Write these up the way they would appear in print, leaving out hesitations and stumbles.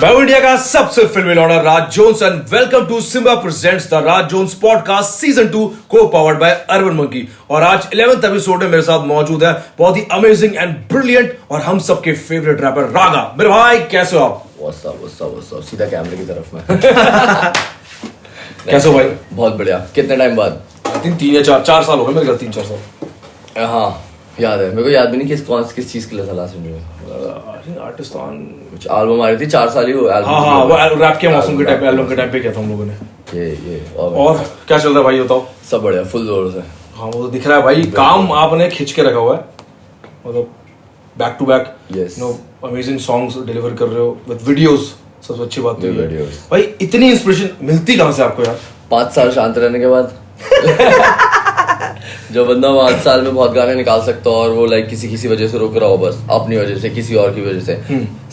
मैं हूं इंडिया का सबसे फिल्मी लॉर्डर Raj Jones and welcome to Simba presents the Raj Jones podcast season 2 को पावर्ड बाय अर्बन मंकी। और आज 11th एपिसोड में मेरे साथ मौजूद है बहुत ही अमेजिंग एंड ब्रिलियंट और हम सबके फेवरेट रैपर रागा। मेरे भाई कैसे हो आप? What's up? सीधा कैमरे की तरफ में। कैसे हो भाई? बहुत बढ़िया। कितने टाइम बाद? आई थिंक 3 या 4 साल हो गए मेरे ख्याल 3-4 साल। हाँ याद है, मेरे को याद भी नहीं किस चीज के लिए सलाह सुनी है। आर्टिस्तान कुछ एल्बम आ रही थी 4 साल ही हो। हाँ वो रैप के मौसम के टाइम पे एल्बम के टाइम पे किया था हम लोगों ने। ये और क्या चल रहा है भाई बताओ? सब बढ़िया, फुल जोर से। हाँ वो तो दिख रहा है भाई, काम आपने खींच के रखा हुआ है, मतलब back to back amazing songs deliver कर रहे हो विद वीडियोस। सबसे अच्छी बात है भाई, इतनी इंस्पिरेशन मिलती कहाँ से आपको यार? 5 साल शांत रहने के बाद जो बंदा 5 साल में बहुत गाने निकाल सकता है और वो लाइक किसी वजह से रुक रहा हो, बस अपनी वजह से, किसी और की वजह से,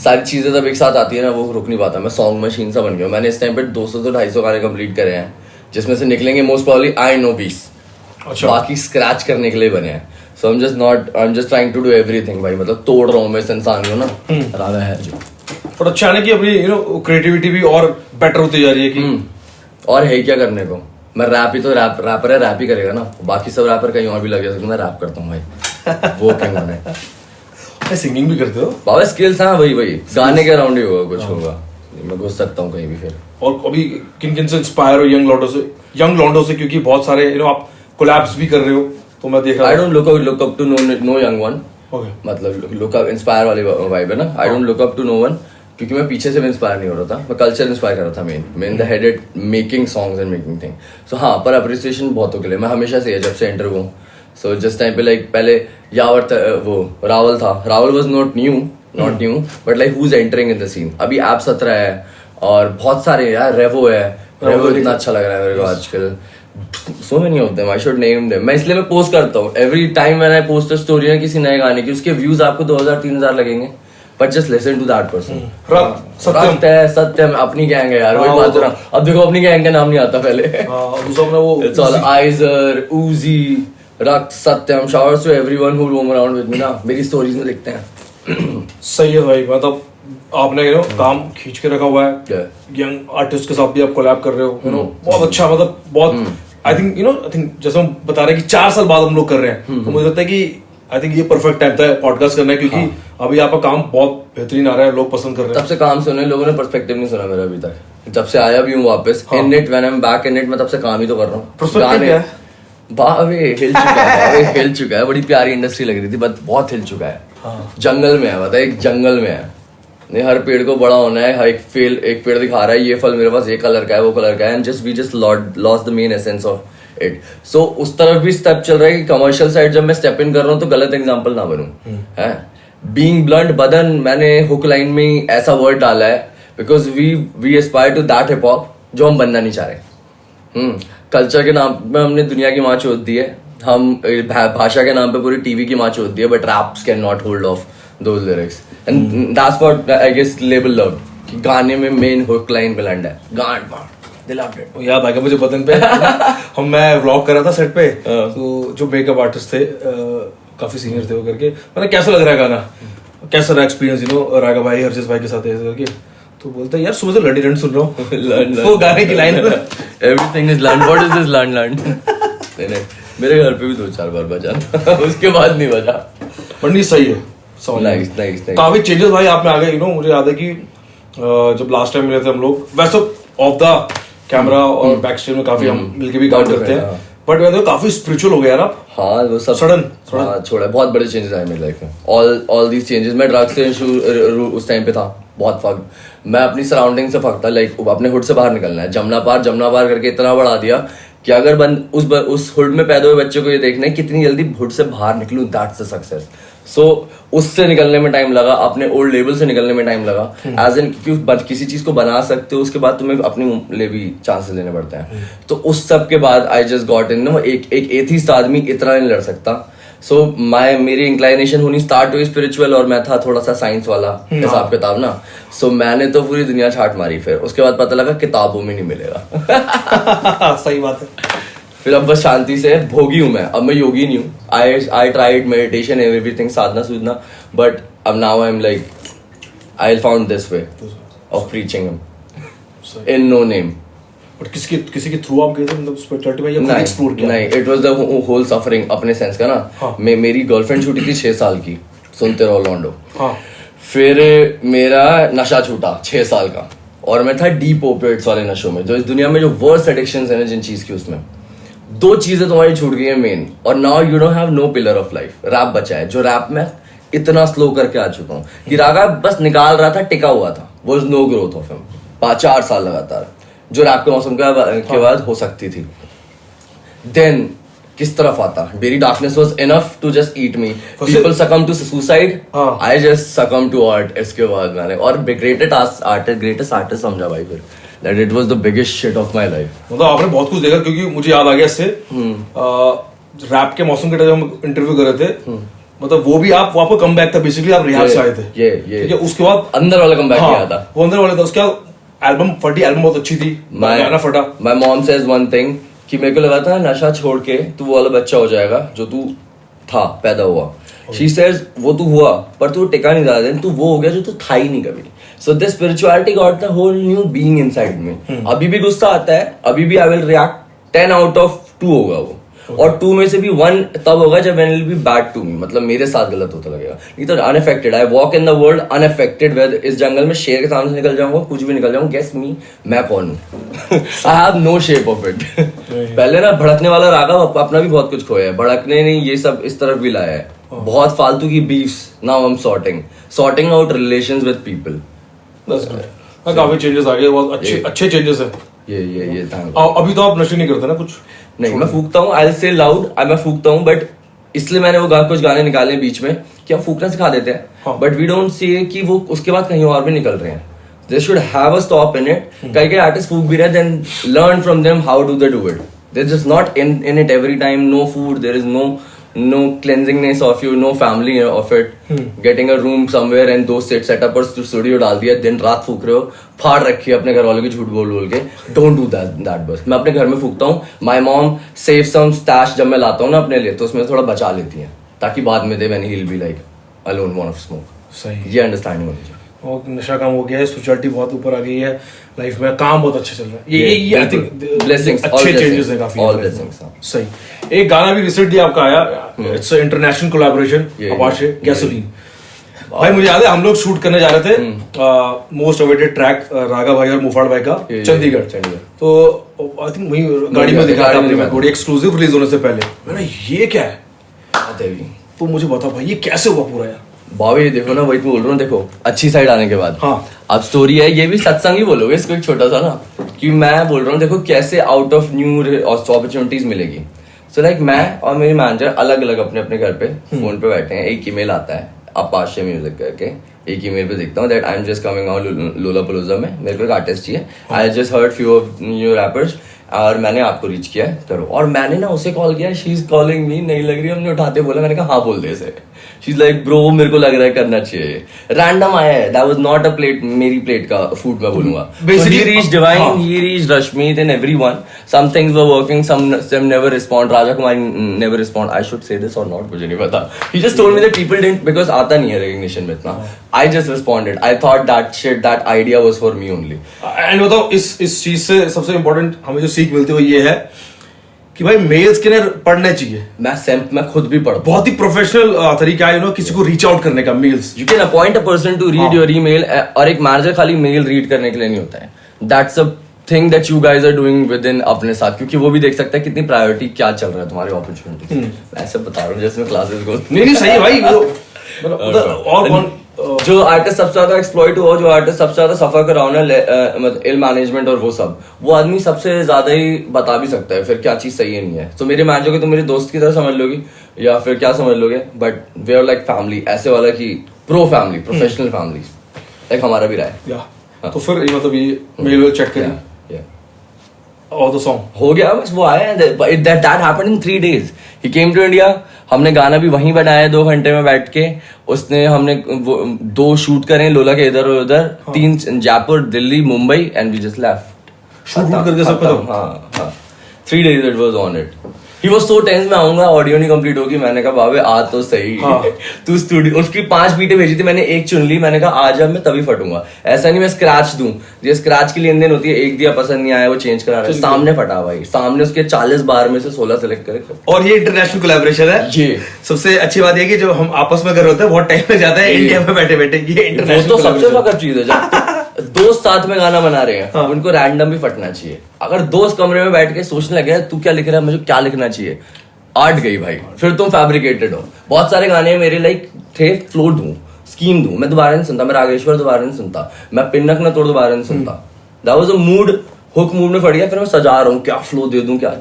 सारी चीजें जब एक साथ आती है ना, वो रुक नहीं पाता। मैं सॉन्ग मशीन सा बन गया। मैंने इस टाइम पे 200 से 250 गाने कंप्लीट करे हैं, जिसमें से निकलेंगे मोस्ट प्रॉब्ली आई नो 20। अच्छा। बाकी स्क्रैच करने के लिए बने हैं। So I am just trying to do everything भाई, मतलब तोड़ रहा हूँ मैं इस इंसान को ना। रागा है जो और अच्छा है कि अपनी क्रिएटिविटी भी और बेटर होती जा रही है कि और है क्या करने को। मैं रैप ही तो रैपर है, रैप ही करेगा ना। बाकी सब रैपर कहीं और भी लगे सकते, मैं रैप करता हूँ भाई। वो किंग है। सिंगिंग भी करते हो बाबा? स्किल्स हाँ वही गाने के अराउंड ही होगा, कुछ होगा, मैं घुस सकता हूँ कहीं भी फिर। और अभी किन से इंस्पायर हो यंग लॉन्डो से? क्योंकि बहुत सारे आप कोलैब्स भी कर रहे हो, तो मैं देख रहा हूं। I don't look up to no young one. मतलब लुक अप इंस्पायर वाली वाइब है ना। I don't look up to no one, क्योंकि मैं पीछे से भी इंस्पायर नहीं हो रहा था, मैं कल्चर इंस्पायर कर रहा था main the headed making songs and making thing. So हाँ, पर अप्रिसिएशन बहुतों के लिए मैं हमेशा से है जब से एंटर हुआ। सो जिस टाइम पे लाइक पहले यावर वो रावल था, Rawal was not new but like who is entering in the scene. अभी ऐप 17 है और बहुत सारे यार, रेवो है। रेवो इतना अच्छा लग रहा है मेरे को आजकल। So many of them, I should name them. मैं इसलिए मैं पोस्ट करता हूँ every time when I post a story ना किसी नए गाने की, उसके व्यूज आपको 2000-3000 लगेंगे, but just listen to that person. सत्यम अपनी गैंग है यार, वही बात है। अब देखो अपनी गैंग का नाम नहीं आता पहले। It's all Aizer, Uzi, रक्त, सत्यम, showers to everyone who roam around with me ना, मेरी स्टोरीज में देखते हैं। सही है भाई, मतलब आपने काम खींच के रखा हुआ है। यंग आर्टिस्ट के साथ भी आप कोलैब कर रहे हो, बहुत अच्छा, मतलब बहुत आई थिंक जैसे हम बता रहे हैं कि 4 साल बाद हम लोग कर रहे हैं, तो मुझे लगता है कि आई थिंक ये परफेक्ट टाइम था पॉडकास्ट करना है, क्योंकि अभी आपका काम बहुत बेहतरीन आ रहा है, लोग पसंद कर रहे हैं। तब से काम सुने लोगों ने, पर्सपेक्टिव नहीं सुना मेरा अभी तक। जब से आया भी हूँ वापस in it, when I am back in it, मैं तब से काम ही तो कर रहा हूँ। गाने हिल चुका है। बड़ी प्यारी इंडस्ट्री लग रही थी, बट बहुत हिल चुका है। जंगल में है, बता, एक जंगल में है। नहीं, हर पेड़ को बड़ा होना है, हर एक पेड़ दिखा रहा है, ये फल मेरे पास ये कलर का है, वो कलर का है, and we just lost the main essence of it. So उस तरफ भी स्टेप चल रहा है कि कमर्शियल साइड जब मैं स्टेप इन कर रहा हूँ तो गलत एग्जांपल ना बनूं। है बीइंग ब्लंट, बदन मैंने हुक लाइन में ऐसा वर्ड डाला है because we aspire to that hip hop जो हम बनना नहीं चाह रहे। कल्चर के नाम पे हमने दुनिया की माँ चोद दी है, हम भाषा के नाम पे पूरी टीवी की माँ चोद दी है, but raps can not hold of those lyrics and that's what I guess label love, कि गाने में मेन हुक लाइन ब्लंट है, गांड बांड याद आ गया मुझे बदन पे। हम मैं व्लॉग कर रहा था सेट पे, तो जो मेकअप आर्टिस्ट थे काफी सीनियर थे वो करके, मैंने कैसा लग रहा है गाना, कैसा रहा एक्सपीरियंस रागा भाई हर्षित भाई के साथ ऐसे करके, तो बोलते यार सुबह से लर्न रन सुन रहा हूँ। वो गाने की line everything is learn, what is this learn. मेरे घर पे भी 2-4 बार बजा, उसके बाद नहीं बजा, पर नहीं सही है। नाइस काफी चेंजेस भाई आप में आ गए। मुझे याद है कि जब लास्ट टाइम मिले थे हम लोग, वैसे ऑफ द कैमरा और बैक स्टेज में काफी हम मिलके भी काम करते हैं, बट मैं तो काफी स्पिरिचुअल हो गया यार आप। हाँ वो सब सडन छोड़ा, बहुत बड़े चेंजेस आए मेरी लाइफ में। ऑल दीज चेंजेस, मैं ड्रग्स से उस टाइम पे था बहुत फक, मैं अपनी सराउंडिंग से फक था, लाइक अपने हुड से बाहर निकलना है। जमुना पार करके इतना बढ़ा दिया कि अगर उस हुड में पैदा हुए बच्चे को ये देखना है कितनी जल्दी हुड से बाहर निकलूं, दैट्स द सक्सेस। सो उससे निकलने में टाइम लगा, अपने ओल्ड लेवल से निकलने में टाइम लगा, एज एन क्योंकि किसी चीज को बना सकते हो उसके बाद तुम्हें अपने लिए भी चांसेस लेने पड़ते हैं। तो उस सब के बाद I just got in no, एक एथिस्ट आदमी इतना नहीं लड़ सकता। सो मेरी इंक्लाइनेशन होनी स्टार्ट हुई स्पिरिचुअल, और मैं था थोड़ा सा साइंस वाला हिसाब किताब ना। सो मैंने तो पूरी दुनिया छाट मारी, फिर उसके बाद पता लगा किताबों में नहीं मिलेगा। सही बात है। फिर अब बस शांति से भोगी हूं मैं, अब मैं योगी नहीं हूँ। आई ट्राइड मेडिटेशन एवरीथिंग, साधना, बट अब now I am like I found this way. of preaching him in no name. But किसी के थ्रू आप गए थे, मतलब स्पिरिचुअलिटी में या खुद एक्सप्लोर किया? नहीं, it was the whole suffering अपने सेंस का ना। हाँ. मेरी गर्लफ्रेंड छूटी थी 6 साल की, सुनते रहो लॉन्डो। हाँ. फिर मेरा नशा छूटा 6 साल का, और मैं था डीप ओपिएट्स वाले नशों में, जो इस दुनिया में जो वर्स्ट एडिक्शंस है ना जिन चीज की, उसमें 2 चीजें तुम्हारी छूट गई है मेन, और now you don't have no pillar of life. Rap बचा है, जो रैप में इतना स्लो करके आ चुका हूँ कि रागा बस निकाल रहा था, टिका हुआ था, was no growth of him 4 साल लगातार, जो रैप के मौसम के बाद हो सकती थी। देन किस तरफ आता, मेरी darkness was enough to just eat me. People succumb to suicide, I just succumb to art. इसके बाद मैंने और ग्रेटेस्ट आर्टिस्ट समझा भाई फिर, that it was the biggest shit of my life. मतलब आपने बहुत कुछ देखा, क्योंकि मुझे याद आ गया इससे रैप के मौसम के टाइम हम इंटरव्यू कर रहे थे, मतलब वो भी आपको कम बैक था बेसिकली, आप रिहाब से आए थे। ठीक है, उसके बाद अंदर वाला कम बैक किया था, वो अंदर वाला था। उसके बाद एल्बम बहुत अच्छी थी, गाना फटा। My mom says one thing कि मेरे को लगा था नशा छोड़ के तू वो वाला बच्चा हो जाएगा जो तू था, पैदा हुआ। शी सेज वो तू हुआ, पर तू टिका नहीं ज्यादा दिन, तू वो हो गया जो तू था ही नहीं कभी। So this spirituality got the whole new being inside me. अभी भी गुस्सा आता है, अभी भी I will react 10 out of 2 होगा वो, और 2 में से भी 1 तब होगा जब when it will be bad to me, मतलब मेरे साथ गलत होता लगेगा। नहीं तो unaffected, I walk in the world unaffected, where इस जंगल में शेर के सामने से निकल जाऊंगा, कुछ भी निकल जाऊंगा, guess me, मैं कौन हूँ? I have no shape of it। पहले ना भड़कने वाला रागा अपना भी बहुत कुछ खोया है, भड़कने नहीं ये सब इस तरफ भी लाया है, बहुत फालतू की beefs, now I'm sorting out relations with people। That's good। काफी चेंजेस आ गए, बहुत अच्छे चेंजेस है ये था। अभी तो आप नशे नहीं करते ना कुछ? नहीं, मैं फूकता हूँ, आई से लाउड, मैं फूकता हूँ, बट इसलिए मैंने वो कुछ गाने निकाले बीच में कि हम फूकना सिखा देते हैं, बट वी डोंट सी कि वो उसके बाद कहीं और भी निकल रहे हैं। They should have a stop in it. कई आर्टिस्ट फूक भी रहे, then learn from them how do they do it. They just not in it every time, no food, there is no cleansingness of you, no family of it, getting a room somewhere and 2 setup और studio डाल दिया, दिन रात फूक रहे हो, फाड़ रखी है अपने घर वालों की झूठ बोल के। डोंट डू दैट बस। मैं अपने घर में फूकता हूँ, my mom save some stash जब मैं लाता हूँ ना अपने लिए, तो उसमें थोड़ा बचा लेती है, ताकि बाद में they when he will be like I don't want to smoke. सही, ये अंडरस्टैंडिंग होनी चाहिए। और नशा कम हो गया है, स्पिरिचुअलिटी बहुत ऊपर आ गई है लाइफ में, काम बहुत अच्छा चल रहा है। ये आई थिंक ब्लेसिंग्स, अच्छे चेंजेस हैं काफी। All blessings. सही। एक गाना भी रिसेंटली आपका आया, it's a international collaboration, Apache gasoline. भाई मुझे याद है हम लोग शूट करने जा रहे थे मोस्ट अवेटेड ट्रैक रागा भाई और मुफाड़ भाई का, चंडीगढ़। तो आई थिंक वही गाड़ी में दिखा था अपने को, एक्सक्लूसिव रिलीज होने से पहले। मैंने ये क्या है, तो मुझे बताओ भाई ये कैसे हुआ पूरा यार? भाई देखो ना, वही तो बोल रहा हूँ, देखो अच्छी साइड आने के बाद। हाँ। अब स्टोरी है, ये भी सत्संग ही बोलोगे इसको, एक छोटा सा ना, कि मैं बोल रहा हूँ देखो कैसे आउट ऑफ न्यू अपॉर्चुनिटीज मिलेगी। सो लाइक मैं और मेरी मैनेजर अलग अलग अपने अपने घर पे फोन पे बैठे हैं, एक ईमेल आता है अपाचे म्यूजिक करके, एक ईमेल पे देखता हूँ that I am just coming out Lollapalooza में, मेरे को एक आर्टिस्ट चाहिए, I just heard few of new rappers, और मैंने आपको रीच किया है, करो। और मैंने ना उसे कॉल किया, शी इज कॉलिंग मी, नहीं लग रही, हमने उठाते बोला, मैंने कहा हाँ बोल दे इसे। शी इज लाइक ब्रो मेरे को लग रहा है करना चाहिए, रैंडम आया है, that was not a plate, मेरी प्लेट का फूड मैं बोलूंगा। Basically reach Divine, he reach Rashmeet and everyone, some things were working, some never respond, Raja Kumar never respond, I should say this or not, मुझे नहीं पता। He just told me that people didn't, because आता नहीं है recognition में इतना, I just responded, I thought that shit, that idea was for me only. And बताओ इस चीज से सबसे इंपॉर्टेंट हमें जो सीख मिलती है वो ये है कि भाई मेल्स के लिए पढ़ना चाहिए। मैं खुद भी पढ़ता, बहुत ही प्रोफेशनल तरीका है किसी को रीच आउट करने का। Mails you can appoint a person to read your email, और एक मैनेजर खाली मेल रीड करने के लिए नहीं होता है। That's a thing that you guys are doing within अपने साथ, क्योंकि वो भी देख सकता है कितनी प्रायोरिटी क्या चल रहा है तुम्हारी अपॉर्चुनिटी। मैं ऐसे बता रहा हूँ जैसे मैं क्लासेस को, नहीं सही है भाई। और कौन जो आर्टिस्ट सबसे ज्यादा एक्सप्लॉइट हुआ, जो आर्टिस्ट सबसे ज्यादा सफर कर रहा हो ना, मतलब इल मैनेजमेंट और वो सब, वो आदमी सबसे ज्यादा ही बता भी सकता है फिर क्या चीज सही है नहीं है। तो मेरे मैनेजर को तुम मेरे दोस्त की तरह समझ लोगी या फिर क्या समझ लोगे, but we are like family, ऐसे वाला की pro family, professional family, like हमारा भी रहा है। तो फिर मतलब ये मेल चेक करें और तो सॉन्ग हो गया बस, वो आया, that happened in 3 days। He came to India, हमने गाना भी वहीं बनाया 2 घंटे में बैठ के, उसने हमने 2 शूट करे लोला के इधर और उधर, 3 Jaipur, Delhi, Mumbai, and we just left. Shoot करके सब खत्म। हाँ 3 days it was on it। He was so tense, मैं आऊंगा ऑडियो नहीं कंप्लीट होगी, मैंने कहा बाबे आ तो सही। तू स्टूडियो, उसकी 5 बीटें भेजी थी, मैंने एक चुन ली, मैंने कहा आज अब मैं तभी फटूंगा, ऐसा नहीं मैं स्क्रैच दूं, ये स्क्रैच की लेन देन होती है, एक दिया पसंद नहीं आया वो चेंज कराना, सामने फटा भाई, सामने उसके 40 बार में से 16 सेलेक्ट करे। और ये इंटरनेशनल कोलैबोरेशन है, ये सबसे अच्छी बात है कि जो हम आपस में कर रहे होते हैं बहुत टाइम में जाता है इंडिया में बैठे बैठे, ये इंटरनेशनल तो सबसे फकर चीज है, जब दोस्त साथ में गाना बना रहे हैं, उनको रैंडम भी फटना चाहिए। अगर दोस्त कमरे में बैठ के सोचने लगे तू क्या लिख रहा है, मुझे क्या लिखना चाहिए, आर्ट गई भाई, फिर तुम फैब्रिकेटेड हो। बहुत सारे गाने मेरे लाइक थे फ्लो दूं, स्कीम दूं, मैं दोबारा नहीं सुनता, मैं रागेश्वर दोबारा नहीं सुनता, मैं पिन्नक न तोड़ दोबारा नहीं सुनता। That was a mood, hook mood में फट गया, फिर मैं सजा रहा हूँ, क्या फ्लो दे दूं, क्या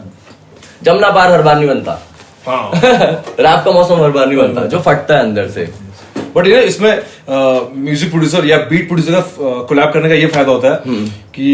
जमना पार हर बार नहीं बनता। रैप का मौसम हर बार नहीं बनता, जो फटता है अंदर से। बट ये इसमें म्यूजिक प्रोड्यूसर या बीट प्रोड्यूसर का कोलैब करने का ये फायदा होता है कि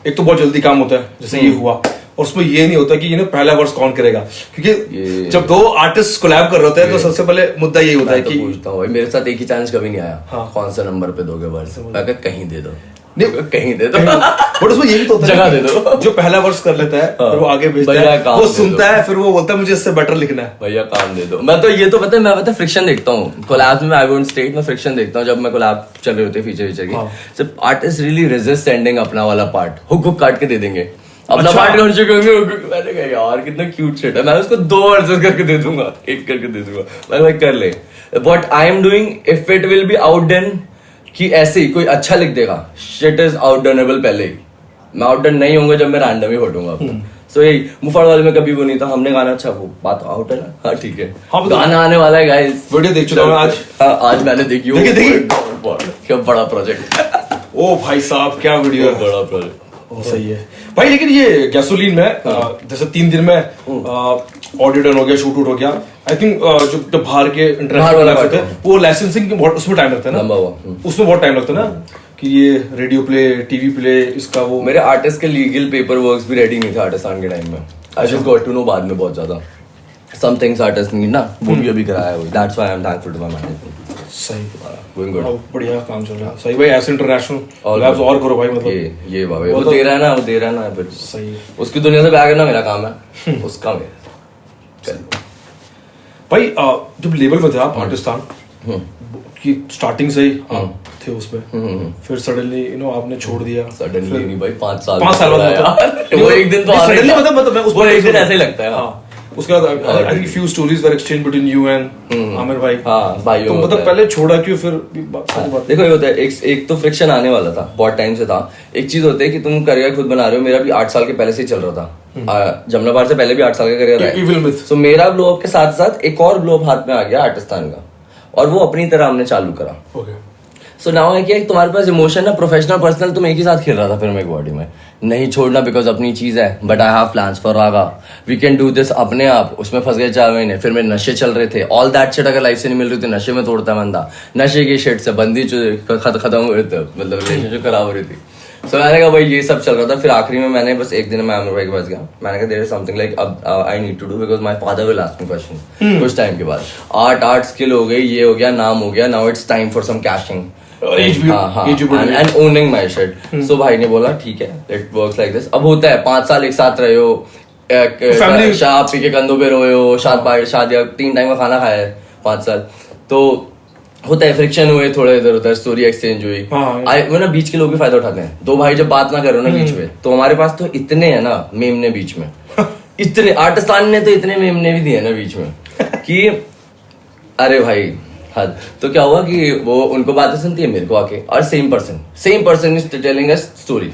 एक तो बहुत जल्दी काम होता है, जैसे ये हुआ, और उसमें ये नहीं होता कि पहला वर्स कौन करेगा, क्योंकि जब 2 आर्टिस्ट कोलैब कर रहे होते हैं तो सबसे पहले मुद्दा यही होता है कि पूछता हूँ मेरे साथ एक ही चांस कभी नहीं आया, कौन सा नंबर पे दोगे वर्स, मैं कहीं दे दो, कहीं दे दो, बट उसमें ये भी तो होता है, जगह दे दो, जो पहला वर्स कर लेता है फिर वो आगे भेजता है, वो सुनता है, फिर वो बोलता है मुझे इससे बेटर लिखना है, भैया काम दे दो। मैं तो ये तो पता है, मैं पता है फ्रिक्शन देखता हूँ कोलैब्स में, आई वोंट स्टेट में फ्रिक्शन देखता हूँ जब मैं कोलैब चल रहे होते हैं फीचर की, सिर्फ आर्टिस्ट रियली रेजिस्ट सेंडिंग अपना वाला पार्ट, हुक काट के दे देंगे, अपना पार्ट कर चुके होंगे, मैंने कहा यार कितना क्यूट शिट है, मैं उसको 2 वर्सेस करके दे दूंगा, एक करके दे दूंगा, मैं भाई कर ले। But I am doing, if it will be outdone कि ऐसे ही कोई अच्छा लिख देगा, शिट इज आउटडनेबल पहले ही, मैं आउटडन नहीं होऊंगा जब मैं रैंडम ही फटूंगा। सो यही मुफाड़ वाले में कभी वो नहीं था, हमने गाना अच्छा, वो बात आउट है ना, हाँ ठीक है, गाना आने वाला है गाइस, वीडियो देख चुका हूं आज, आज मैंने देखी, क्या बड़ा प्रोजेक्ट, ओ भाई साहब क्या वीडियो है, बड़ा प्रोजेक्ट, सही है भाई। लेकिन ये गैसोलीन में जैसे 3 दिन में ऑडियो डन हो गया, शूट हो गया, आई थिंक जो बाहर के इंटरनेशनल होते हैं वो लाइसेंसिंग के बहुत उसमें टाइम लगता है ना, उसमें बहुत टाइम लगता है ना, कि ये रेडियो प्ले, टीवी प्ले, इसका वो। मेरे आर्टिस्ट के लीगल पेपर वर्क्स भी रेडी नहीं थे आर्टिस्टान के टाइम में, I just got to know बाद में बहुत ज्यादा, सम थिंग्स आर्टिस्ट नीड ना, वो भी अभी कराया हुआ, that's why I am thankful to my management. सही, बढ़िया काम चल रहा है, सही भाई, ऐसे इंटरनेशनल लैब्स और करो भाई, मतलब ये बाबा वो दे रहा है ना, वो दे रहा है ना, फिर सही, उसकी दुनिया से बैग करना मेरा काम है, उसका मेरा भाई। जब लेवल में थे आप आर्टिस्तान की, स्टार्टिंग से ही थे उसमें, फिर सडनली आपने छोड़ दिया, सडनली नहीं भाई, 5 साल बाद वो एक दिन तो सडनली, मतलब वो एक दिन ऐसे ही लगता है। उसके बाद I think few stories were exchange between you and Aamir भाई, हाँ भाई, तो मतलब पहले छोड़ा क्यों, फिर देखो ये होता है, एक तो फ्रिक्शन आने वाला था, बहुत टाइम से था। एक चीज होती है कि तुम करियर खुद बना रहे हो, मेरा भी 8 साल के पहले से ही चल रहा था, जमुना पार से पहले भी 8 साल का करियर है, तो मेरा ग्लो अप के साथ साथ एक और ग्लो अप हाथ में आ गया आर्टिस्तान का, और वो अपनी तरह हमने चालू करा। सो नाउ है कि तुम्हारे पास इमोशन ना, प्रोफेशनल पर्सनल तुम एक ही साथ खेल रहा था, फिर मेरे बॉडी में नहीं छोड़ना, बिकॉज अपनी चीज है, but I have plans for Raga, we can do this अपने आप। उसमें फंस गए 4 महीने, फिर मेरे नशे चल रहे थे, ऑल दैट शिट अगर लाइफ से नहीं मिल रही थी, नशे में तोड़ता बंदा, नशे की शिट से बंदी खत्म हो रही थी, मतलब रिलेशनशिप खराब हो रही थी। सो मैंने कहा भाई ये सब चल रहा था, फिर आखिरी में मैंने बस एक दिन में आमिर भाई के पास गया, मैंने कहा देयर इज समथिंग लाइक अब I need to do, because my father will ask me question कुछ टाइम के बाद, आर्ट स्किल हो गई, ये हो गया, नाम हो गया, now it's time for some cashing and owning my shit. So भाई ने बोला ठीक है, it works like this. अब होता है 5 साल एक साथ रहे हो, शराब पी के कंधों पे रोए हो, शादी 3 टाइम का खाना खाया है 5 साल, तो होता है फ्रिक्शन हुए, थोड़ा इधर उधर स्टोरी एक्सचेंज हुई। वो ना बीच के लोग भी फायदा उठाते हैं, 2 भाई जब बात ना करो ना बीच में, तो हमारे पास तो इतने है ना मेमने बीच में, इतने आर्टिस्तान ने तो इतने मेमने भी दिए ना बीच में कि अरे भाई हद। तो क्या हुआ कि वो उनको बातें सुनती है मेरे को आके, और same person is telling us story.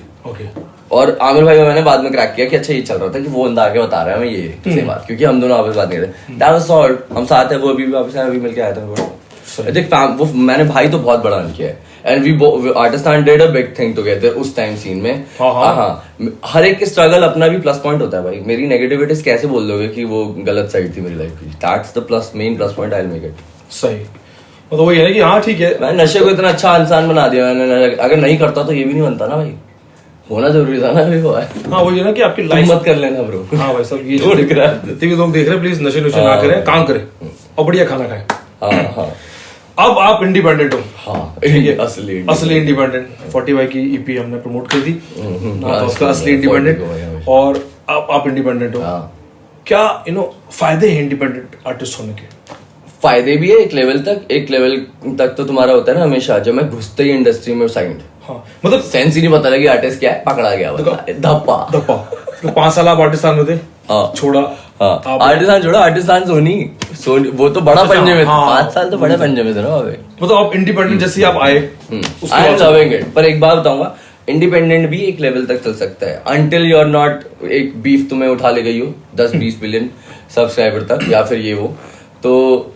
और आमिर भाई को मैंने बाद में क्रैक किया कि अच्छा ये चल रहा था कि वो बंदा आके बता रहा है मैं ये सेम बात, क्योंकि हम दोनों आपस बात नहीं करते, दैट वाज सॉल्व, हम साथ है, वो अभी भी वापस आया, अभी मिलके आया था। देख वो मैंने भाई तो बहुत बड़ा किया है, and we Artistan did a big thing together उस टाइम सीन में। हाँ, हर एक के स्ट्रगल अपना भी प्लस पॉइंट होता है भाई। मेरी नेगेटिविटीज कैसे बोल दोगे कि वो गलत साइड थी मेरी लाइफ की, that's the main plus point I will make it. सही, तो वही है ना कि हाँ ठीक है, मैं नशे को इतना अच्छा इंसान बना दिया मैंने, अगर नहीं करता तो ये भी नहीं बनता ना भाई, होना जरूरी था ना अभी हुआ है। हाँ वही है ना कि आपकी लाइफ मत कर लेना ब्रो। हाँ भाई सब ये जो दिख रहा है, जितने भी लोग देख रहे हैं प्लीज नशे नुशे ना करें, काम करें और बढ़िया खाना खाएं। हाँ हाँ, अब आप इंडिपेंडेंट हो। हाँ, असली इंडिपेंडेंट 40 की ईपी हमने प्रमोट कर दी, उसका असली इंडिपेंडेंट, और अब आप इंडिपेंडेंट हो। क्या फायदे हैं इंडिपेंडेंट आर्टिस्ट होने के? फायदे भी है एक लेवल तक तो तुम्हारा होता है ना हमेशा, जब मैं घुसते ही इंडस्ट्री में साइंड, हाँ मतलब सेंस ही नहीं पता लगी आर्टिस्ट क्या है, पकड़ा गया धप्पा। तो 5 साल आप आर्टिस्तान में थे, छोड़ा, आर्टिस्तान छोड़ा, आर्टिस्तान सोनी वो तो बड़ा पंजे में, 5 साल तो बड़े पंजे में थे ना। मतलब आप इंडिपेंडेंट जैसे आप आए, आई एम लविंग इट। पर एक बात बताऊंगा, इंडिपेंडेंट भी एक लेवल तक चल सकता है अंटिल यू आर नॉट एक बीफ तुम्हें उठा ले गई हो 10-20 मिलियन सब्सक्राइबर तक, या फिर ये वो, तो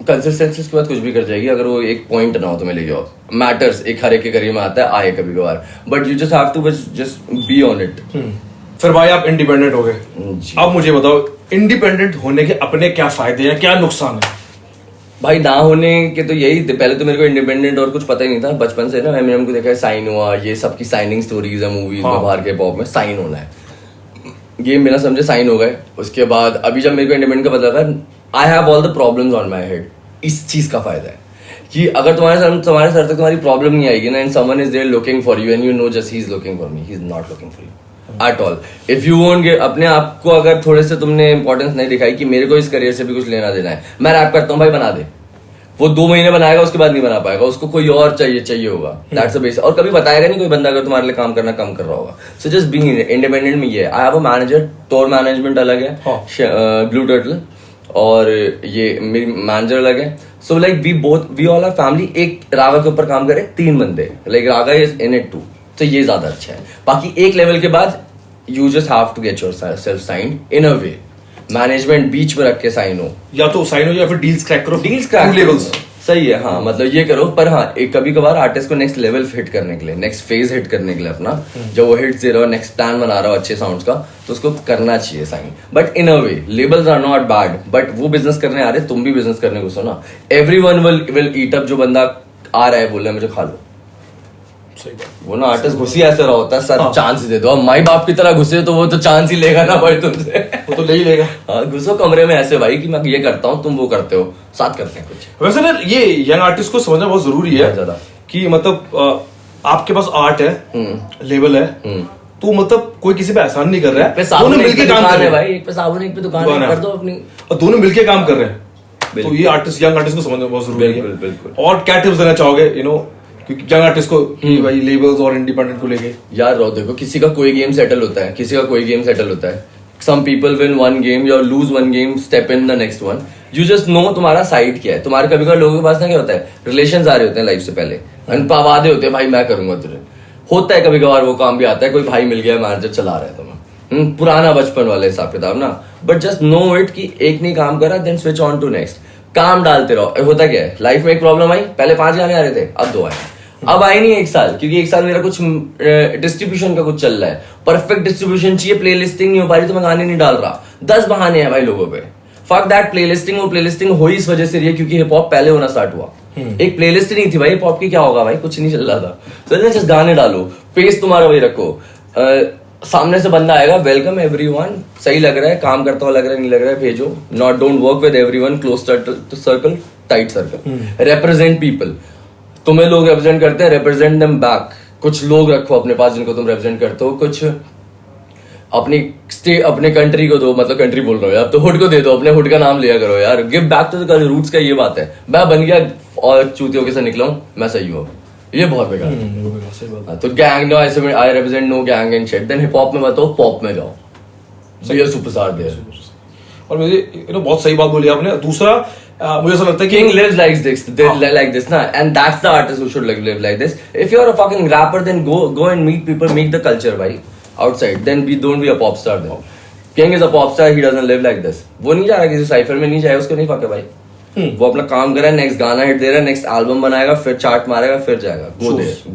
कंसिस्टेंसी के बाद कुछ भी कर जाएगी अगर वो एक पॉइंट ना हो तुम्हें ले जाओ। मैटर्स एक हर एक के करियर में आता है, आए कभी कभार, but you just have to just be on it. फिर भाई आप इंडिपेंडेंट हो गए, अब मुझे बताओ इंडिपेंडेंट होने के अपने क्या फायदे हैं, क्या नुकसान है? भाई ना होने के तो यही, पहले तो मेरे को इंडिपेंडेंट और कुछ पता ही नहीं था बचपन से ना। मैंने को देखा है साइन हुआ, ये सबकी साइनिंग स्टोरीज है मूवीज में, बाहर के पॉप में साइन होना है, ये मेरा समझे साइन हो गए। उसके बाद अभी जब मेरे को इंडिपेंडेंट का पता लगा, I have all the problems on my head. इस चीज का फायदा है कि अगर तुम्हारे सर तक तुम्हारी प्रॉब्लम नहीं आएगी ना, and someone is there looking for you and you know just he is looking for me, he is not looking for you at all. If you won't get, अपने आप को अगर थोड़े से तुमने इंपॉर्टेंस नहीं दिखाई कि मेरे को इस करियर से भी कुछ लेना देना है, मैं रैप करता हूँ भाई बना दे, वो 2 महीने बनाएगा उसके बाद नहीं बना पाएगा, उसको कोई और चाहिए होगा, दैट्स द बेस। और कभी बताएगा नहीं कोई बंदा अगर तुम्हारे लिए काम करना कम कर रहा होगा। सो जस्ट बीइंग इंडिपेंडेंट में ये है, I have a manager, tour management अलग है, ब्लू टर्टल, और ये मेरी मैनेजर अलग है। So like we all are family. एक रागा के ऊपर काम करे 3 बंदे, like Raga is in it too, तो ये ज्यादा अच्छा है। बाकी एक लेवल के बाद you just have to get yourself signed in a way, management बीच में रख के साइन हो, या तो साइन हो या फिर डील्स क्रैक करो, डील्स क्रैक लेवल्स सही है। हाँ मतलब ये करो, पर हाँ एक कभी कभार आर्टिस्ट को नेक्स्ट लेवल हिट करने के लिए, नेक्स्ट फेज हिट करने के लिए अपना, जब वो हिट्स दे रहा हो, नेक्स्ट प्लान बना रहा हो अच्छे साउंड्स का, तो उसको करना चाहिए sign. But in a way labels are not bad, but वो बिजनेस करने आ रहे, तुम भी बिजनेस करने घुसो ना। एवरीवन विल ईट अप, जो बंदा आ रहा है बोल रहा है मुझे खा लो, वो ना आर्टिस्ट घुसी ऐसे रहा होता है, सर चांस ही दे दो। अब माई बाप की तरह घुसे तो वो तो चांस ही लेगा ना भाई तुमसे, वो तो ले ही लेगा। हाँ घुसो कमरे में ऐसे भाई कि मैं ये करता हूँ तुम वो करते हो, साथ करते हैं कुछ। वैसे ना ये यंग आर्टिस्ट को समझना बहुत जरूरी है ज्यादा कि मतलब आपके पास आर्ट है, लेवल है, तो मतलब कोई किसी पे एहसान नहीं कर रहा है, दोनों मिलके काम कर रहे हैं भाई, एक पे साबुन एक पे दुकान कर दो अपनी, और दोनों मिलके काम कर रहे हैं। तो ये आर्टिस्ट, यंग आर्टिस्ट को समझना बहुत जरूरी है। बिल्कुल। और क्या टिप्स देना चाहोगे क्योंकि यंग आर्टिस्ट को भाई लेबल्स और इंडिपेंडेंट को लेके? यार रहो, देखो किसी का कोई गेम सेटल होता है, किसी का कोई गेम सेटल होता है। Some people win 1 game, you lose 1 game, step in the next one. You just know तुम्हारा साइड क्या है। तुम्हारे कभी कभी लोगों के पास ना क्या होता है, रिलेशंस आ रहे होते हैं लाइफ से पहले, वादे होते हैं भाई मैं करूंगा तुझे, होता है कभी कभार वो काम भी आता है, कोई भाई मिल गया मैनेजर चला रहा है तुम्हें, पुराना बचपन वाले हिसाब किताब ना। बट जस्ट नो इट कि एक नहीं काम करा, then switch on to next, काम डालते रहो। होता क्या है, लाइफ में एक प्रॉब्लम आई, पहले 5 गाने आ रहे थे, अब 2 आए, अब आए नहीं 1 साल, क्योंकि 1 साल मेरा कुछ डिस्ट्रीब्यूशन का कुछ चल रहा है, परफेक्ट डिस्ट्रीब्यूशन चाहिए, प्ले लिस्टिंग नहीं हो पा रही तो मैं गाने नहीं डाल रहा। 10 बहाने हैं भाई लोगों पे, फक दैट प्ले लिस्टिंग। वो प्ले लिस्टिंग हो इस वजह से रही है क्योंकि हिप हॉप पहले होना स्टार्ट हुआ, एक प्ले लिस्ट नहीं थी भाई हिप हॉप की, क्या होगा भाई, कुछ नहीं चल रहा था। तो जस्ट गाने डालो, पेस तुम्हारा वही रखो, सामने से बंदा आएगा, वेलकम एवरीवन, सही लग रहा है, काम करता हुआ लग रहा है, नहीं लग रहा है भेजो, not don't work with everyone, close circle, tight circle, represent people. तुम्हें लोग रिप्रेजेंट करते हैं, रिप्रेजेंट देम बैक। कुछ लोग रखो अपने पास जिनको तुम रिप्रेजेंट करते हो, कुछ अपने कंट्री को दो, मतलब कंट्री बोल रहा हूँ यार, तो हुड को दे दो, अपने हुड का नाम लिया करो यार, give back to the roots का ये बात है। मैं बन गया और चूतियों के से निकला हूँ, मैं सही हूँ, ये बहुत बेकार है। तो गैंग नो, ऐसे में I represent no gang and shit. Then hip hop में बताओ, पॉप में जाओ, सही है, सुपरस्टार दे। और मुझे बहुत सही बात बोली आपने। दूसरा मुझे ऐसा लगता है कि King lives like this ना, and that's the artist who should live like this. If you're a fucking rapper, then go and meet people, make the culture भाई outside. Then don't be a pop star then. King is a pop star, he doesn't live like this. वो नहीं जा रहा किसी cipher में, नहीं जाए, उसको नहीं फके भाई। वो अपना काम कर रहा है, नेक्स्ट गाना हिट दे रहा है, नेक्स्ट एल्बम बनाएगा, फिर चार्ट मारेगा, फिर जाएगा।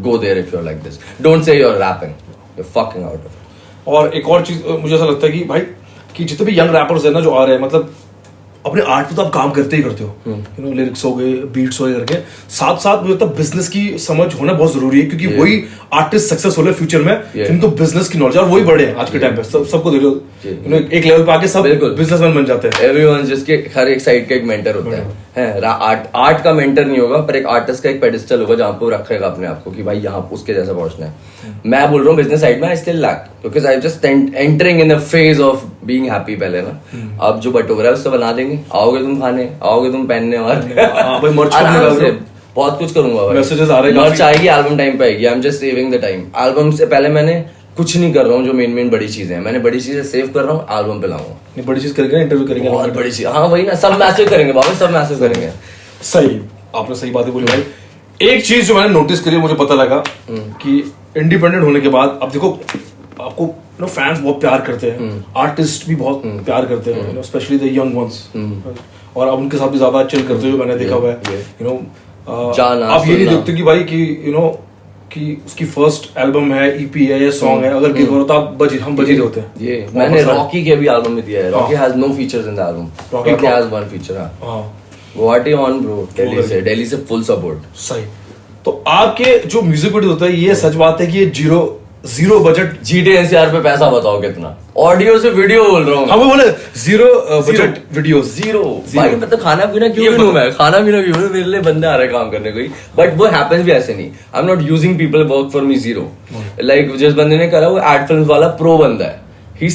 Go there if you're like this. Don't say you're rapping. You're fucking out of it. और एक और चीज मुझे ऐसा लगता है कि भाई कि जितने भी यंग रैपर्स है ना जो आ रहे हैं, मतलब अपने आर्ट पे तो आप काम करते ही करते हो, लिरिक्स हो गए, बीट्स हो गए करके, साथ साथ मुझे लगता है बिजनेस की समझ होना बहुत जरूरी है, क्योंकि वही आर्टिस्ट सक्सेसफुल है फ्यूचर में जिनको बिजनेस की नॉलेज, और वही बड़े हैं आज के टाइम पे। सबको देखो एक लेवल पे आके सब बिजनेसमैन बन जाते हैं। एवरीवन जिसके हर एक साइड का एक मेंटर होता है। है आर्ट का मेंटर नहीं होगा, पर एक आर्टिस्ट का एक पेडिस्टल होगा जहाँ पे वो रखेगा अपने आप को कि भाई यहाँ उसके जैसा पहुंचना है। मैं बोल रहा हूँ बिजनेस साइड में I still lack, because I just entering in the phase of being happy पहले ना। अब जो बटोरा है उससे बना देंगे, आओगे तुम खाने, आओगे तुम पहनने, और बहुत कुछ करूंगा भाई। मैसेजेस आ रहे हैं, मर्च आएगी, एल्बम टाइम पे आएगी, आई am just saving the time. Album से पहले मैंने कुछ नहीं कर रहा हूँ जो मेन बड़ी चीजें हैं, मैंने बड़ी चीजें सेव कर रहा हूँ, एल्बम पे लाऊंगा। बड़ी चीज करेंगे, इंटरव्यू करेंगे, बहुत बड़ी चीज, हाँ वही ना, सब मैसेज करेंगे बाबा, सब मैसेज करेंगे। सही, आपने सही बातें बोली भाई। एक चीज जो मैंने नोटिस करी, मुझे पता लगा कि इंडिपेंडेंट होने के बाद अब देखो आपको फैंस बहुत प्यार करते हैं, आर्टिस्ट भी बहुत प्यार करते हैं, स्पेशली द यंग वंस, और अब उनके साथ भी ज्यादा चिल करते हो, जो मैंने देखा हुआ है। आप ये नहीं देखते कि भाई कि कि उसकी फर्स्ट एल्बम है, ईपी है या सॉन्ग है, अगर गिग हो तो आप हम बजी रहे होते हैं। ये मैंने रॉकी के भी एल्बम में दिया है, Rocky has no features in the album, Rocky has one feature. हां, गुवाहाटी ऑन ब्रो, दिल्ली से फुल सपोर्ट। सही। तो आपके जो म्यूजिक वीडियो होता है, ये सच बात है कि ये जीरो बजट, जीटी एनसीआर पे पैसा बताओ कितना, ऑडियो से वीडियो बोल रहा हूँ। हाँ, वो बोले जीरो बजट वीडियो, जीरो भाई, मतलब खाना पीना क्यों लूं मैं, खाना पीना क्यों लूं, मेरे लिए बंदे आ रहे हैं काम करने कोई, बट वो हैपेंस भी ऐसे नहीं। I am not using people work for me, zero. Like जिस बंदे ने करा वो एड फिल्म वाला प्रो बंदा है, ही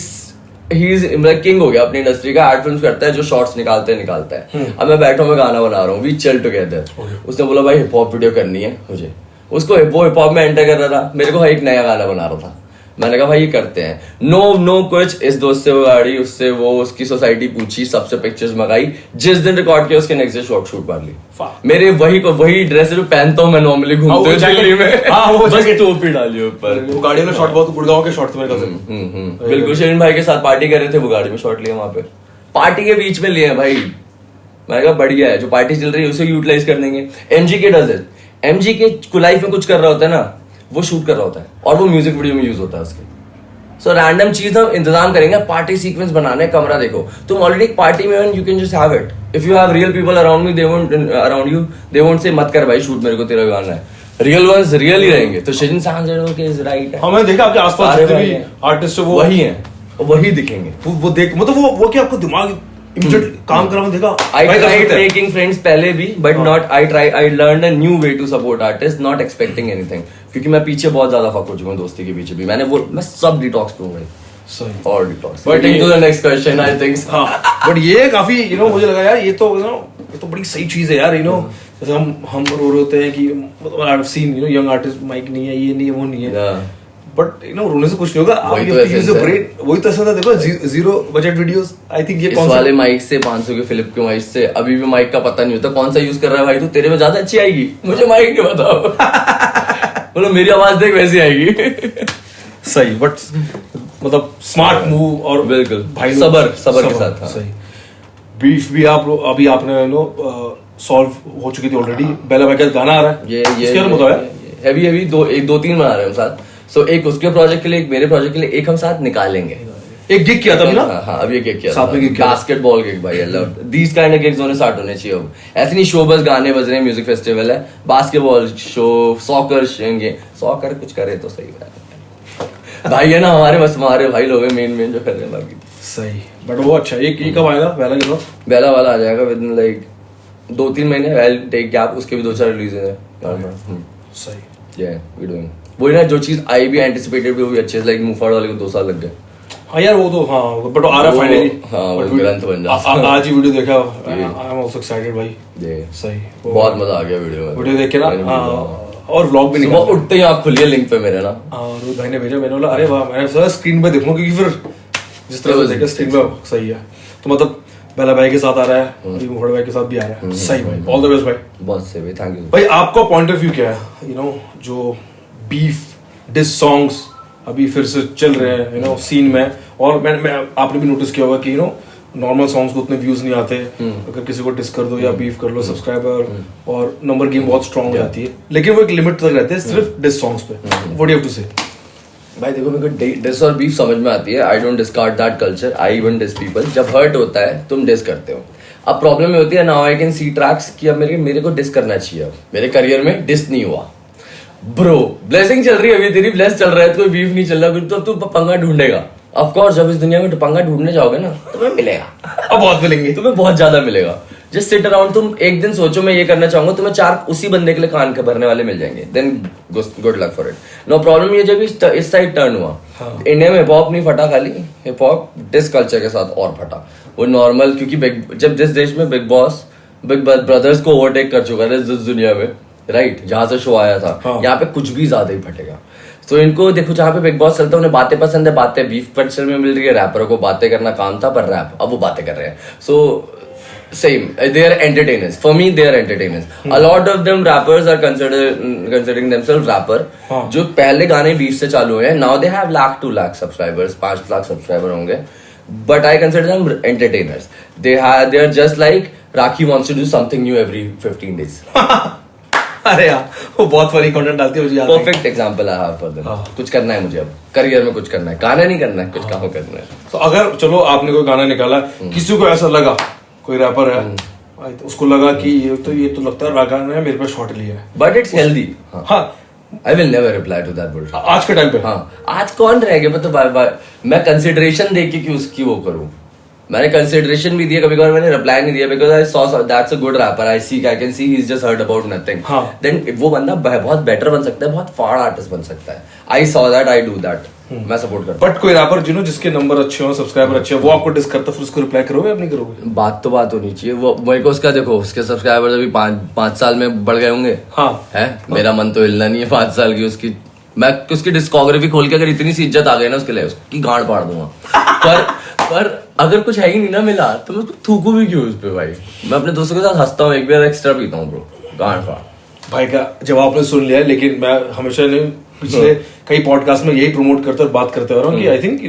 इज किंग हो गया अपनी इंडस्ट्री का, एड फिल्म्स करता है, जो शॉर्ट्स निकालता है। अब मैं बैठा हूँ, मैं गाना बना रहा हूँ, वी चिल टुगेदर। उसने बोला भाई हिप हॉप वीडियो करनी है मुझे, उसको वो हिप हॉप में एंटर कर रहा था, मेरे को एक नया गाना बना रहा था। मैंने कहा भाई ये करते हैं, नो कुछ, इस दोस्त से वो गाड़ी, उससे वो, उसकी सोसाइटी पूछी, सबसे पिक्चर्स मंगाई, जिस दिन रिकॉर्ड किया उसके नेक्स्ट डे शूट मार ली। मेरे वही ड्रेस जो पहनता हूँ मैं नॉर्मली घूमते हुए दिल्ली में, बस टोपी डाली ऊपर। वो गाड़ी में शॉट, बहुत गुड़गांव के शॉट थे मेरे कजिन। बिल्कुल, शिरीन भाई के साथ पार्टी कर रहे थे, वो गाड़ी में शॉट लिया, वहां पे पार्टी के बीच में लिए भाई। मैंने कहा बढ़िया है, जो पार्टी चल रही है उसे यूटिलाइज कर देंगे। एमजी के डज इट, एमजी के लाइफ में कुछ कर रहा होता है ना, वो शूट कर रहा होता है और वो म्यूजिक वीडियो में यूज होता है उसके। सो रैंडम चीज हम इंतजाम करेंगे, पार्टी सीक्वेंस बनाने, कमरा देखो तुम ऑलरेडी एक पार्टी में, you can just have it. If you have real people around me, they won't say मत कर भाई शूट, मेरे को तेरा गाना है। रियल वंस रियल ही रहेंगे। तो शिरीन सांजर के इज राइट है। हाँ, मैंने देखा आपके आसपास जितने भी आर्टिस्ट है वो वही है, वही दिखेंगे। वो देख, मतलब वो क्या आपको दिमाग काम करा, देखा। I tried making friends पहले भी, but not I learned a new way to support artists, not expecting anything, क्योंकि मैं पीछे बहुत ज्यादा फक हो चुका हूँ दोस्ती के पीछे भी। मैं सब डिटॉक्स पे हूँ भाई, सही, और detox. But into the next question, I think. हाँ, बट ये काफी मुझे लगा यार, ये तो बड़ी सही चीज है यार। जैसे हम रो रहे होते हैं कि I have seen young artist, mike नहीं है, ये नहीं है, वो नहीं है, बट रोने से कुछ नहीं होगा। वही तो ऐसा था, देखो zero budget videos. I think ये इस वाले माइक से 500 के फिलिप के माइक से अभी भी माइक का पता नहीं होता कौन सा यूज कर रहा है भाई, तू तेरे में ज्यादा अच्छी आएगी, मुझे माइक नहीं बताओ। बोलो मेरी आवाज देख वैसी आएगी। सही, बट मतलब स्मार्ट मूव, और बिल्कुल भाई सबर के साथ। हाँ। सही। बीफ भी अभी आपने सॉल्व हो चुकी थी ऑलरेडी। बेला भाई का गाना आ रहा है, ये बताओ। हैवी दो तीन बना रहे हैं साथ। सो एक उसके प्रोजेक्ट के लिए, एक मेरे प्रोजेक्ट के लिए, एक हम साथ निकालेंगे। एक गिग किया था ना? हाँ, अभी एक गिग किया साथ में गिग किया, बास्केटबॉल गिग भाई। I love these kind of gigs होने स्टार्ट होने चाहिए अब। ऐसे नहीं शो बस गाने बज रहे हैं, म्यूजिक फेस्टिवल है, बास्केटबॉल शो, सॉकर कुछ करे तो सही है भाई, है ना। हमारे भाई लोग हैं मेन जो कर रहे हैं बाकी। सही, बट वो अच्छा। ये कब आएगा बेला के साथ? बेला वाला आ जाएगा विद इन लाइक 2-3 महीने। आई विल टेक गैप, उसके भी 2-4 रिलीज हैं। सही, वी डूइंग वही ना, जो चीज आई भी एंटिसिपेटेड भी, वो भी अच्छे से। लाइक मुफाड़ वाले को 2 साल लग गए। हाँ यार, वो तो हाँ, बट आ रहा है फाइनली। हाँ, वो ग्रंथ बन जाता। आज ही वीडियो देखा, आई एम आल्सो एक्साइटेड भाई। सही, बहुत मजा आ गया वीडियो देख के ना। और व्लॉग भी निकाला, उठते ही आँख खुली है लिंक पे मेरे ना। रोहित भाई ने भेजा, मैंने बोला अरे वाह, मैंने सोचा स्क्रीन पे देखूं, क्योंकि फिर जिस तरह से देखा स्क्रीन पे सही है। तो मतलब बेला भाई के साथ आ रहा है, अभी मुफड़ भाई के साथ भी आ रहा है। सही भाई, ऑल द बेस्ट भाई। बहुत सही भाई, थैंक यू भाई। आपका पॉइंट ऑफ व्यू क्या है? जो बीफ डिस सॉन्ग्स अभी फिर से चल रहे हैं सीन में, और मैं आपने भी नोटिस किया होगा कि नॉर्मल सॉन्ग्स को उतने व्यूज नहीं आते। अगर किसी को डिस कर दो या बीफ कर लो, सब्सक्राइबर और नंबर गेम बहुत स्ट्रांग हो जाती है, लेकिन वो एक लिमिट तक रहते हैं सिर्फ डिस सॉन्ग्स पे। What do you have to say? भाई देखो, मेरे को डिस और बीफ समझ में आती है। I don't discard that culture, I even diss people. जब हर्ट होता है तुम डिस करते हो। अब प्रॉब्लम ये होती है, now I can C tracks कि अब मेरे को डिस करना चाहिए। अब मेरे करियर में डिस नहीं हुआ ब्रो, ब्लेसिंग चल रही है अभी तेरी, ब्लेस चल रहा है, कोई बीफ नहीं चल रहा, तो तू पंगा ढूंढेगा। ऑफ कोर्स जब इस दुनिया में पंगा ढूंढने जाओगे ना, तुम्हें मिलेगा। अब बहुत मिलेंगे, तुम्हें बहुत ज्यादा मिलेगा। Just sit around. तुम एक दिन सोचो मैं ये करना चाहूंगा, तुम्हें 4 उसी बंदे के लिए कान के भरने वाले मिल जाएंगे. Then good luck for it. No problem. ये जब इस साइड टर्न हुआ, इंडिया में हिप हॉप नहीं फटा, खाली हिप हॉप डिस कल्चर के साथ और फटा. वो नॉर्मल, क्योंकि जब जिस देश में बिग ब्रदर्स को ओवरटेक कर चुका है इस दुनिया में, राइट, जहां से शो आया था, यहाँ पे कुछ भी ज्यादा ही फटेगा. तो इनको देखो, जहाँ पे बिग बॉस चलता है उन्हें बातें पसंद है, बातें बीफ कल्चर में मिल रही है. रैपरों को बातें करना काम था, पर रैप अब वो बातें कर रहे हैं. So same, they are entertainers. For me they are entertainers. A lot of them rappers are considering themselves rapper. जो पहले गाने बीफ से चालू हुए हैं, now they have 1 2 lakh subscribers, 5 lakh subscriber होंगे. But I consider them entertainers. They are just like Rakhi wants to do something new every 15 days. अरे यार, वो बहुत फनी कंटेंट डालती है मुझे याद. Perfect example I have for them. कुछ करना है मुझे, अब करियर में कुछ करना है, गाना नहीं करना है, कुछ काम करना है. तो अगर चलो आपने कोई गाना निकाला, किसी को ऐसा लगा, कोई रैपर है, उसको लगा कि ये तो लगता है गाना है, मेरे पे शॉट लिया है, बट इट्स हेल्दी. हाँ, I will never reply to that bullshit. आज के टाइम पे. हाँ, आज कौन रह गया. मतलब मैं कंसिडरेशन देके कि उसकी वो करूं. मैंने कंसिडरेशन भी दिया, कभी कभार मैंने रिप्लाई नहीं दिया, because I saw that's a good rapper, I can see he is just heard about nothing. Then वो बंदा बहुत बेटर बन सकता है, बहुत फाड़ आर्टिस्ट बन सकता है. I saw that, I do that. मैं सपोर्ट करता हूं. बट कोई रैपर जिसके नंबर अच्छे हो, सब्सक्राइबर अच्छे हो, वो आपको डिस करता, फिर उसको रिप्लाई करोगे या नहीं करोगे? बात होनी चाहिए. वो मेरे को उसका देखो, उसके सब्सक्राइबर अभी 5 साल में बढ़ गए होंगे. हाँ है, मेरा मन तो हिलना नहीं है 5 साल की उसकी. मैं उसकी डिस्कोग्राफी खोल के अगर इतनी सी इज्जत आ गई ना उसके लिए, उसकी गांड फाड़ दूंगा. पर अगर कुछ है ही नहीं ना मिला, तो मैं थूकू भी क्यों उस पे भाई. मैं अपने दोस्तों के साथ हंसता हूँ, एक बार एक्स्ट्रा पीता हूँ ब्रो. गांड फाड़. भाई का जवाब आपने सुन लिया है, लेकिन मैं हमेशा पिछले कई पॉडकास्ट में यही प्रमोट करते और बात करते रहा हूँ कि आई थिंक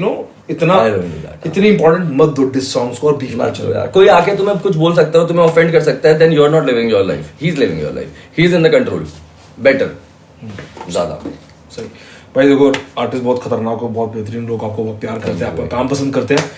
इतनी इंपॉर्टेंट मत दो डिस सॉन्ग्स को और बीफ कल्चर. कोई आके तुम्हें कुछ बोल सकता हो, तुम्हें ऑफेंड कर सकता है, then you are not living your life, he is living your life, he is in the control. Better ज्यादा सही. भाई देखो, आर्टिस्ट बहुत खतरनाक हो, बहुत बेहतरीन लोग आपको बहुत प्यार करते हैं, आपका काम पसंद करते हैं.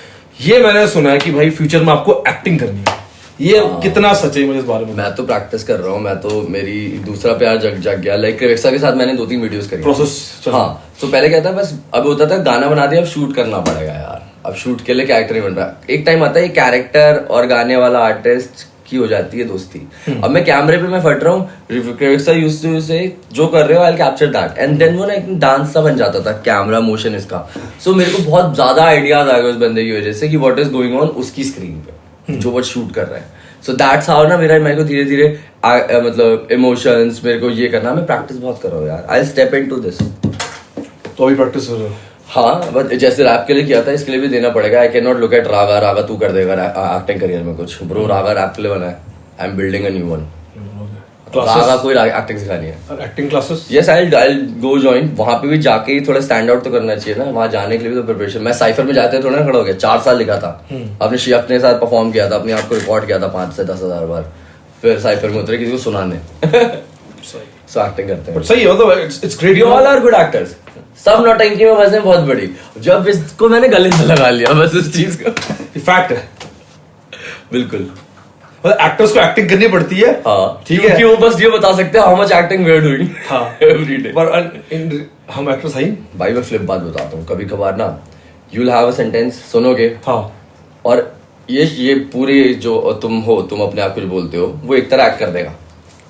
ये मैंने सुना है कि भाई फ्यूचर में आपको एक्टिंग करनी है. ये कितना सच है मुझे इस बारे में? मैं तो प्रैक्टिस कर रहा हूँ. मैं तो, मेरी दूसरा प्यार जग गया. लाइक क्रेवेक्सा के साथ मैंने 2-3 वीडियोस करी. प्रोसेस. हाँ, तो पहले क्या था, बस अब होता था गाना बना दिया, अब शूट करना पड़ेगा यार. अब शूट के लिए कैरेक्टर नहीं बन रहा. एक टाइम आता है कैरेक्टर और गाने वाला आर्टिस्ट की हो जाती है दोस्ती. अब मैं कैमरे पे मैं फट रहा हूँ, क्रेवेक्सा यूज्ड टू से जो कर रहे हो I will capture that, and then वो ना एक डांस सा बन जाता था, कैमरा मोशन इसका. सो मेरे को बहुत ज्यादा आइडियाज आ गए उस बंदे की वजह से कि व्हाट इज गोइंग ऑन उसकी स्क्रीन पे, जो वो शूट कर रहे हैं. सो दैट्स हाउ ना मेरे को धीरे धीरे मतलब इमोशंस, मेरे को ये करना. मैं प्रैक्टिस बहुत कर रहा हूँ यार. आई स्टेप इनटू दिस. तो अभी प्रैक्टिस कर रहे हो? हाँ, बट जैसे रैप के लिए किया था, इसके लिए भी देना पड़ेगा. I can not look at Raga तू कर देगा एक्टिंग करियर में कुछ. ब्रो, रागा रैप के लिए बना है. I am building a new one. Raga कोई एक्टिंग सिखानी है. Acting classes? Yes, I go join. वहां पे भी जाके ही थोड़ा स्टैंड आउट तो करना चाहिए ना. वहां जाने के लिए भी तो प्रिपरेशन. मैं साइफर में जाते थोड़ा ना खड़ा हो गया. 4 साल लिखा था, अपने साथ परफॉर्म किया था, अपने आप को रिकॉर्ड किया था 5 से 10 हजार बार. फिर साइफर में उतरे किसी को सुनाने. सो एक्टिंग करते हैं. सही है, मतलब it's great. You all are good actors. सब नौटंकी में बस बहुत बड़ी. जब इसको मैंने गले से लगा लिया बस उस चीज को. फैक्ट है. बिल्कुल. मतलब एक्टर्स को एक्टिंग करनी पड़ती है. हाँ, ठीक है. क्योंकि वो बस ये बता सकते हैं how much acting we are doing. हाँ, एवरी डे. पर हम एक्टर्स हैं भाई. मैं फ्लिप बात बताता हूँ. कभी कभार ना you will have a sentence, सुनोगे. हाँ. और ये पूरे जो तुम अपने आप कुछ बोलते हो, वो एक तरह एक्ट कर देगा.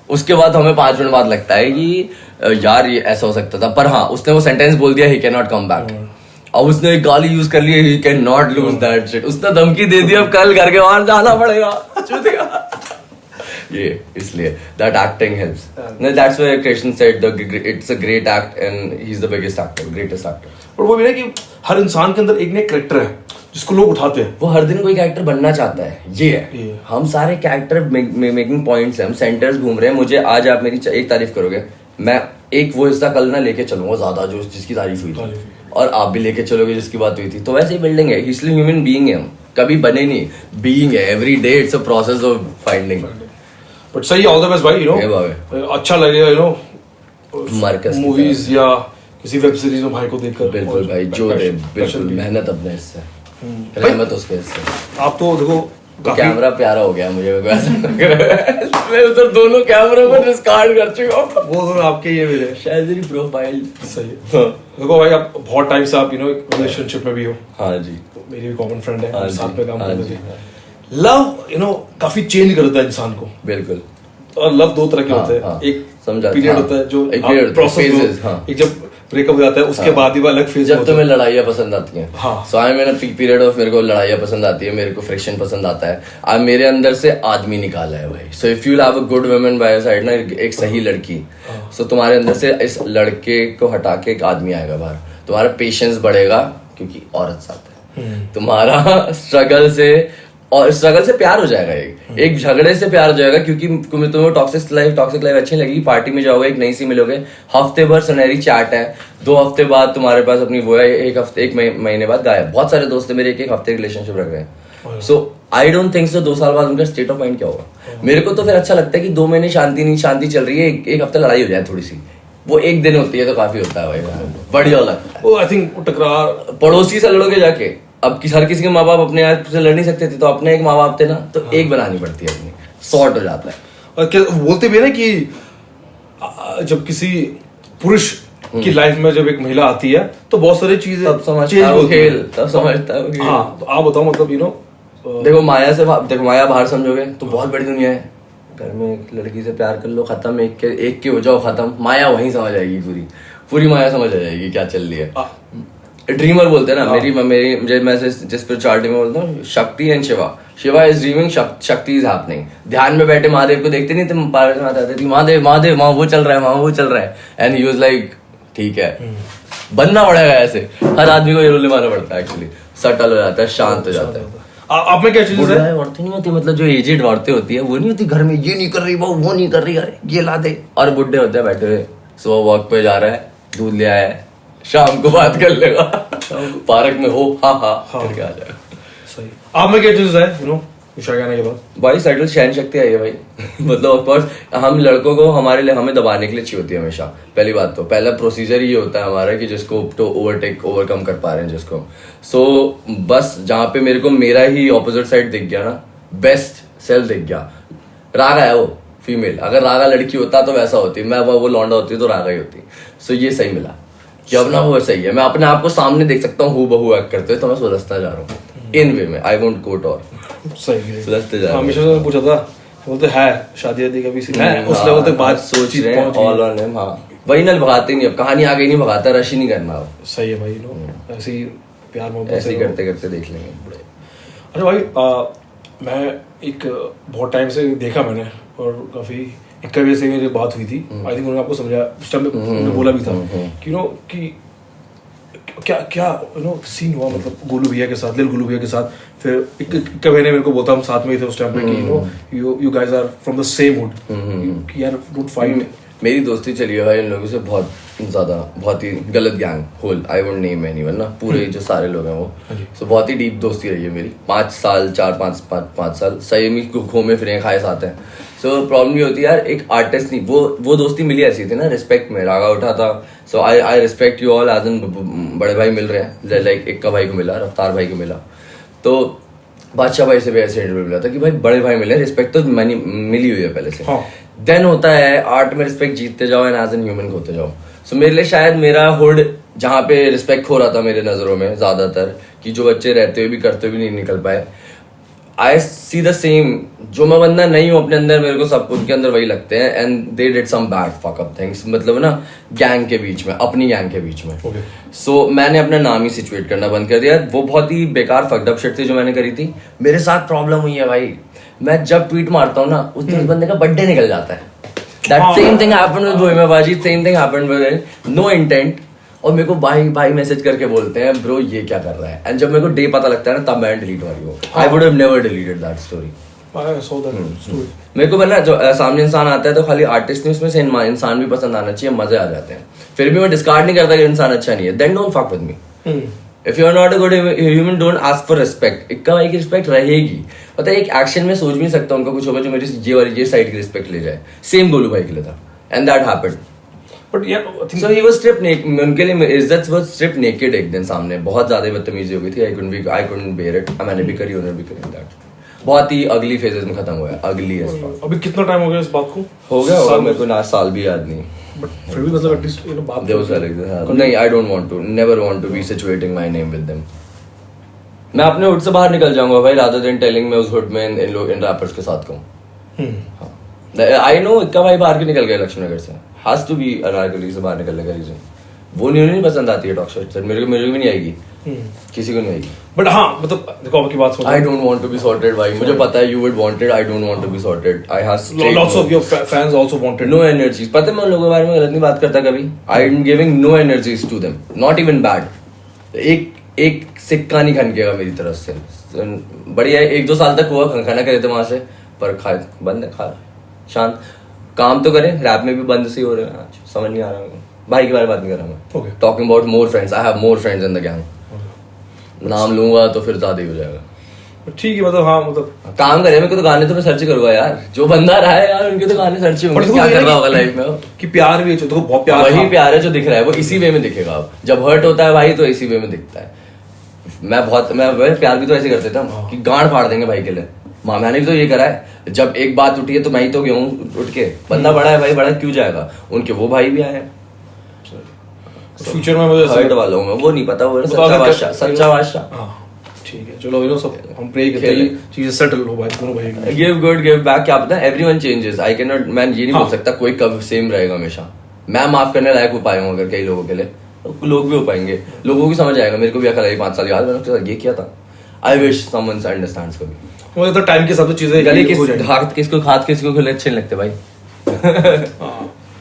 उसके बाद हमें 5 मिनट बाद लगता है कि यार ये ऐसा हो सकता था. पर हाँ, उसने वो सेंटेंस बोल दिया, he can not come back. अब उसने एक गाली यूज कर ली, he can not lose that shit. उसने धमकी दे दी, अब कल घर के बाहर जाना पड़ेगा. ये इसलिए that acting helps. That's why Krishna said it's a great act and he is the biggest actor, greatest actor. पर वो भी है कि हर इंसान के अंदर एक ना कैरेक्टर है जिसको लोग उठाते हैं. वो हर दिन कोई कैरेक्टर बनना चाहता है. ये है. हम सारे कैरेक्टर मेकिंग पॉइंट्स हैं, हम सेंटर्स घूम रहे हैं. मुझे आज आप मेरी एक तारीफ करोगे, मैं एक वो हिस्सा कल ना लेके चलूंगा ज्यादा जो जिसकी तारीफ हुई थी, और आप भी लेके चलोगे जिसकी बात हुई थी. तो वैसे ही बिल्डिंग है, इसलिए ह्यूमन बीइंग है. हम कभी बने नहीं, बीइंग है. Every day it's a process of finding. But सही, ऑल द बेस्ट भाई. यू नो, अच्छा लगेगा यू नो मार्कस मूवीज या किसी वेब सीरीज में भाई को देखकर. बिल्कुल भाई, जो दे बिल्कुल मेहनत अपने हिस्से, रहमत उसके हिस्से. आप तो देखो कैमरा प्यारा हो गया मुझे. मैं उधर दोनों कैमरों को डिस्कार्ड कर चुका हूँ. वो दोनों आपके ये मेरे शायद प्रोफाइल सही है. देखो भाई, आप बहुत टाइम से आप यू नो रिलेशनशिप में भी हो. हाँ जी. मेरी भी कॉमन फ्रेंड है, साथ में काम करते थे. लव काफी चेंज कर देता है इंसान को। बिल्कुल। और लव दो तरह के होते हैं, एक पीरियड होता है जो प्रोसेस, एक जब ब्रेकअप हो जाता है उसके बाद ही वो अलग फेज। जब तुम्हें लड़ाइयाँ पसंद आती हैं, सो आई मेरा पीरियड ऑफ मेरे को लड़ाइयाँ पसंद आती है, मेरे को फ्रिक्शन पसंद आता है। अब मेरे अंदर से आदमी निकाला है भाई। So if you have a good woman by your side ना, एक सही लड़की, सो तुम्हारे अंदर से इस लड़के को हटा के एक आदमी आएगा बाहर। तुम्हारा पेशेंस बढ़ेगा क्योंकि औरत साथ है। तुम्हारा स्ट्रगल से प्यार हो जाएगा, एक झगड़े से प्यार हो जाएगा क्योंकि तुम्हें टॉक्सिक लाइफ अच्छी लगेगी। पार्टी में जाओगे, एक नई सी मिलोगे, हफ्ते भर सुनहरी चैट है, 2 हफ्ते बाद तुम्हारे पास अपनी वो है, एक महीने बाद गायब। बहुत सारे दोस्त मेरे एक हफ्ते रिलेशनशिप रख गए। सो आई डोंट थिंक सो 2 साल बाद उनका स्टेट ऑफ माइंड क्या होगा। मेरे को तो फिर अच्छा लगता है कि 2 महीने शांति चल रही है, एक हफ्ते लड़ाई हो जाए थोड़ी सी, वो एक दिन होती है तो काफी होता है भाई, बढ़िया लगता है। आई थिंक टकरार पड़ोसी से लड़ोगे जाके, अब हर किसी के माँ बाप अपने आप से लड़ नहीं सकते थे, तो अपने एक माँ बाप थे ना, तो एक बनानी पड़ती है अपनी, सॉर्ट हो जाता है। और क्या बोलते भी है ना कि जब किसी पुरुष की लाइफ में जब एक महिला आती है तो बहुत सारी चीजें तब समझता है खेल, तब समझता है। हाँ, तो आप बताओ मतलब देखो माया बाहर समझोगे तो बहुत बड़ी दुनिया है। घर में एक लड़की से प्यार कर लो, खत्म, एक के हो जाओ, खत्म। माया वहीं समझ आएगी, पूरी माया समझ आ जाएगी क्या चल रही है। ड्रीमर बोलते हैं ना, मेरी मैं जिस स्पिरिचुअलिटी में बोलता हूँ, शक्ति एंड शिवा इज ड्रीमिंग, शक्ति इज हैपनिंग। ध्यान में बैठे महादेव को देखते नहीं, तुम पार्वती माता आती थी, महादेव वहां वो चल रहा है, एंड ही वाज लाइक ठीक है, बनना पड़ेगा ऐसे। हर आदमी को ये रोल निभाना पड़ता है एक्चुअली, सटल हो जाता है, शांत हो जाता है। आप में क्या चीज है? औरतें नहीं होती, मतलब जो एजेड औरतें होती है वो नहीं होती घर में, ये नहीं कर रही वो नहीं कर रही, अरे ये ला दे। और बुड्ढे होते हैं बैठे हुए, सुबह वॉक पे जा रहा है, दूध ले आया है, शाम को बात कर लेगा, पार्क में हो हाँ करके आ जाएगा। सही। आप में क्या चीज है आने के बाद? भाई सेटल सहन शक्ति आई है भाई। मतलब ऑफ कोर्स हम लड़कों को हमें दबाने के लिए चाहिए होती है हमेशा। पहली बात तो पहला प्रोसीजर ये होता है हमारा कि जिसको तो ओवरकम कर पा रहे हैं जिसको। सो बस जहाँ पे मेरे को मेरा ही ऑपोजिट साइड दिख गया ना, बेस्ट सेल्फ दिख गया। रागा है वो फीमेल, अगर रागा लड़की होता तो वैसा होती, मैं वो लौंडा होती तो रागा ही होती। सो ये सही मिला कि अब ना वो सही है, मैं अपने आप को सामने देख सकता हूँ हूबहू एक्ट करते हुए, तो मैं सुलझता जा रहा हूँ इन वे में। आई वोंट कोट और सही सुलझते जा रहा हूँ। हमेशा से पूछा था, बोलते है शादी वादी कभी सी है, उस लेवल तक बात सोच रहे हैं ऑल ऑन हिम। हाँ वही ना, भगाते नहीं, अब कहानी आगे नहीं भगाता, रश ही नहीं करना अब। सही है भाई, ऐसे ही प्यार मोहब्बत ऐसे ही करते करते देख लेंगे। अरे भाई मैं एक बहुत टाइम से देखा मैंने, और काफी एक वजह से मेरी बात हुई थी। आई थिंक उन्होंने आपको समझा, उस टाइम उन्होंने बोला भी था कि क्या सीन हुआ, मतलब गोलू भैया के साथ, लिल गोलू भैया के साथ। फिर एक महीने मेरे को बोलता, हम साथ में ही थे उस टाइम पे कि you guys are from the same hood, कि यार डोंट फाइट। मेरी दोस्ती चली है भाई इन लोगों से बहुत ही गलत gang whole, I won't name anyone ना, पूरे जो सारे लोग हैं वो। सो बहुत ही डीप दोस्ती रही है मेरी, 5 साल 4-5 साल सही में घूमे फिरे खाए साथ हैं। सो प्रॉब्लम ये होती है यार, एक आर्टिस्ट नहीं, वो दोस्ती मिली ऐसी थी ना, रिस्पेक्ट में रागा उठा था। So I respect you all as an बड़े भाई मिल रहे हैं, लाइक इक्का भाई को मिला, रफ्तार भाई को मिला, तो बादशाह भाई से भी ऐसे इंटरव्यू मिला था कि भाई बड़े भाई मिले, रिस्पेक्ट तो मिली हुई है पहले से। देन होता है आर्ट में रिस्पेक्ट जीतते जाओ एंड एज एन ह्यूमन होते जाओ। सो मेरे लिए शायद मेरा हुड जहाँ पे रिस्पेक्ट खो रहा था मेरे नजरों में ज्यादातर, कि जो बच्चे रहते हुए भी करते हुए भी नहीं निकल पाए, आई सी द सेम। जो मैं बंदा नहीं हूँ अपने अंदर, मेरे को सब उनके अंदर वही लगते हैं, and they did some bad fuck up things, मतलब ना गैंग के बीच में, अपनी गैंग के बीच में। सो मैंने अपना नाम ही सिचुएट करना बंद कर दिया। वो बहुत ही बेकार फक्ड अप शिट थी जो मैंने करी थी। मेरे साथ प्रॉब्लम हुई है भाई, मैं जब ट्वीट मारता हूँ ना, उस दिन उस बंदे का बर्थडे निकल जाता है। That same thing happened with बोहेमियाबाजी, same thing happened with no intent. और मेरे को भाई मैसेज करके बोलते हैं ब्रो ये क्या कर रहा है, एंड जब मेरे को डे पता लगता है ना, तब मैं डिलीट वाली हूँ। I would have never deleted that story. मेरे को ना जो सामने इंसान आता है तो खाली आर्टिस्ट नहीं, उसमें से इंसान भी पसंद आना चाहिए, मजे आ जाते हैं। फिर भी मैं डिस्कार्ड नहीं करता कि इंसान अच्छा नहीं है, then don't fuck with me. If you are not a good human, don't ask for respect. Ikka भाई की रिस्पेक्ट रहेगी, पता है एक एक्शन में सोच भी नहीं सकता उनका कुछ होगा जो मेरी ये साइड की रिस्पेक्ट ले जाए। सेम गोलू भाई के लिए था, एंड दैट हैपेंड। बट यार so he was stripped naked, उनके लिए इज्जत was stripped naked एक दिन सामने, बहुत ज्यादा बदतमीजी हो गई थी। I couldn't bear it। मैंने भी करी, उन्होंने भी करी। दैट बहुत ही अगली फेजेस में खत्म हुआ है, अगली एज पर। अभी कितना टाइम हो गया इस बात को? हो गया मेरे को ना साल भी याद नहीं, बट फिर भी मतलब एटलीस्ट बात नहीं, I don't want to, never want to be situating my name with them। मैं अपने हुड से बाहर निकल जाऊंगा भाई, रादर देन टेलिंग मैं उस हुड में इन रैपर्स के साथ कहूँ। आई नो इक्का भाई बाहर क्यों निकल गया लक्ष्मी नगर से, हैज टू बी अनारकली से बाहर निकलने का रीजन वो नहीं पसंद आती है टॉक शॉट। मेरे को भी नहीं आएगी, किसी को नहीं आएगी। बट हाँ मतलब देखो आपकी बात I don't want to be sorted भाई, मुझे पता है you would want it, I don't want to be sorted. I have lots of your fans also wanted no energies. पता है मैं उन लोगों के बारे में गलत नहीं बात करता कभी, I am giving no energies to them, not even bad. एक सिक्का नहीं खनकेगा मेरी तरफ से। बढ़िया है, 1-2 साल तक हुआ खनखाना करे थे वहां से, पर खा बंद है, खा शांत काम तो करें। रैप में भी बंद से ही हो रहे हैं आज, समझ नहीं आ रहा है। भाई के बारे में बात नहीं कर रहा मैं, talking about more friends, I have more friends in the gang. नाम लूंगा तो फिर ज्यादा ही हो जाएगा। ठीक है मतलब हाँ मतलब काम करे, मेरे को तो गाने तो मैं सर्च करूंगा यार, जो बंदा रहा है यार उनके तो गाने सर्च होंगे, क्या कर रहा होगा लाइफ में कि प्यार भी है, तो बहुत प्यार, वही प्यार है जो दिख रहा है वो इसी वे में दिखेगा। अब जब हर्ट होता है भाई तो इसी वे में दिखता है। मैं प्यार भी तो ऐसे करते थे हम कि गांड फाड़ देंगे भाई के लिए। मैंने भी तो ये करा है, जब एक बात उठी है तो मैं ही तो गया हूँ उठ के। बंदा बड़ा है भाई, बड़ा क्यों जाएगा, उनके वो भाई भी आए हैं फ्यूचर में मुझे हर्ट वाला हूँ मैं, वो नहीं पता वो सच्चा बादशाह। ठीक है चलो सब हम प्रे करते हैं चीजें सेटल हो भाई दोनों भाई। गिव गुड गिव बैक, क्या पता everyone changes, I can not, मैं ये नहीं बोल सकता कोई कब सेम रहेगा हमेशा। मैं माफ करने लायक हो पाया हूँ अगर कई लोगों के लिए, लोग भी हो पाएंगे, लोगों को समझ आएगा। मेरे को भी अकल आई 5 साल याद, मैंने ये किया था। आई विश समवन अंडरस्टैंड्स कभी। मुझे तो टाइम के साथ चीजें गली हाथ किसको खुले अच्छे नहीं लगते भाई।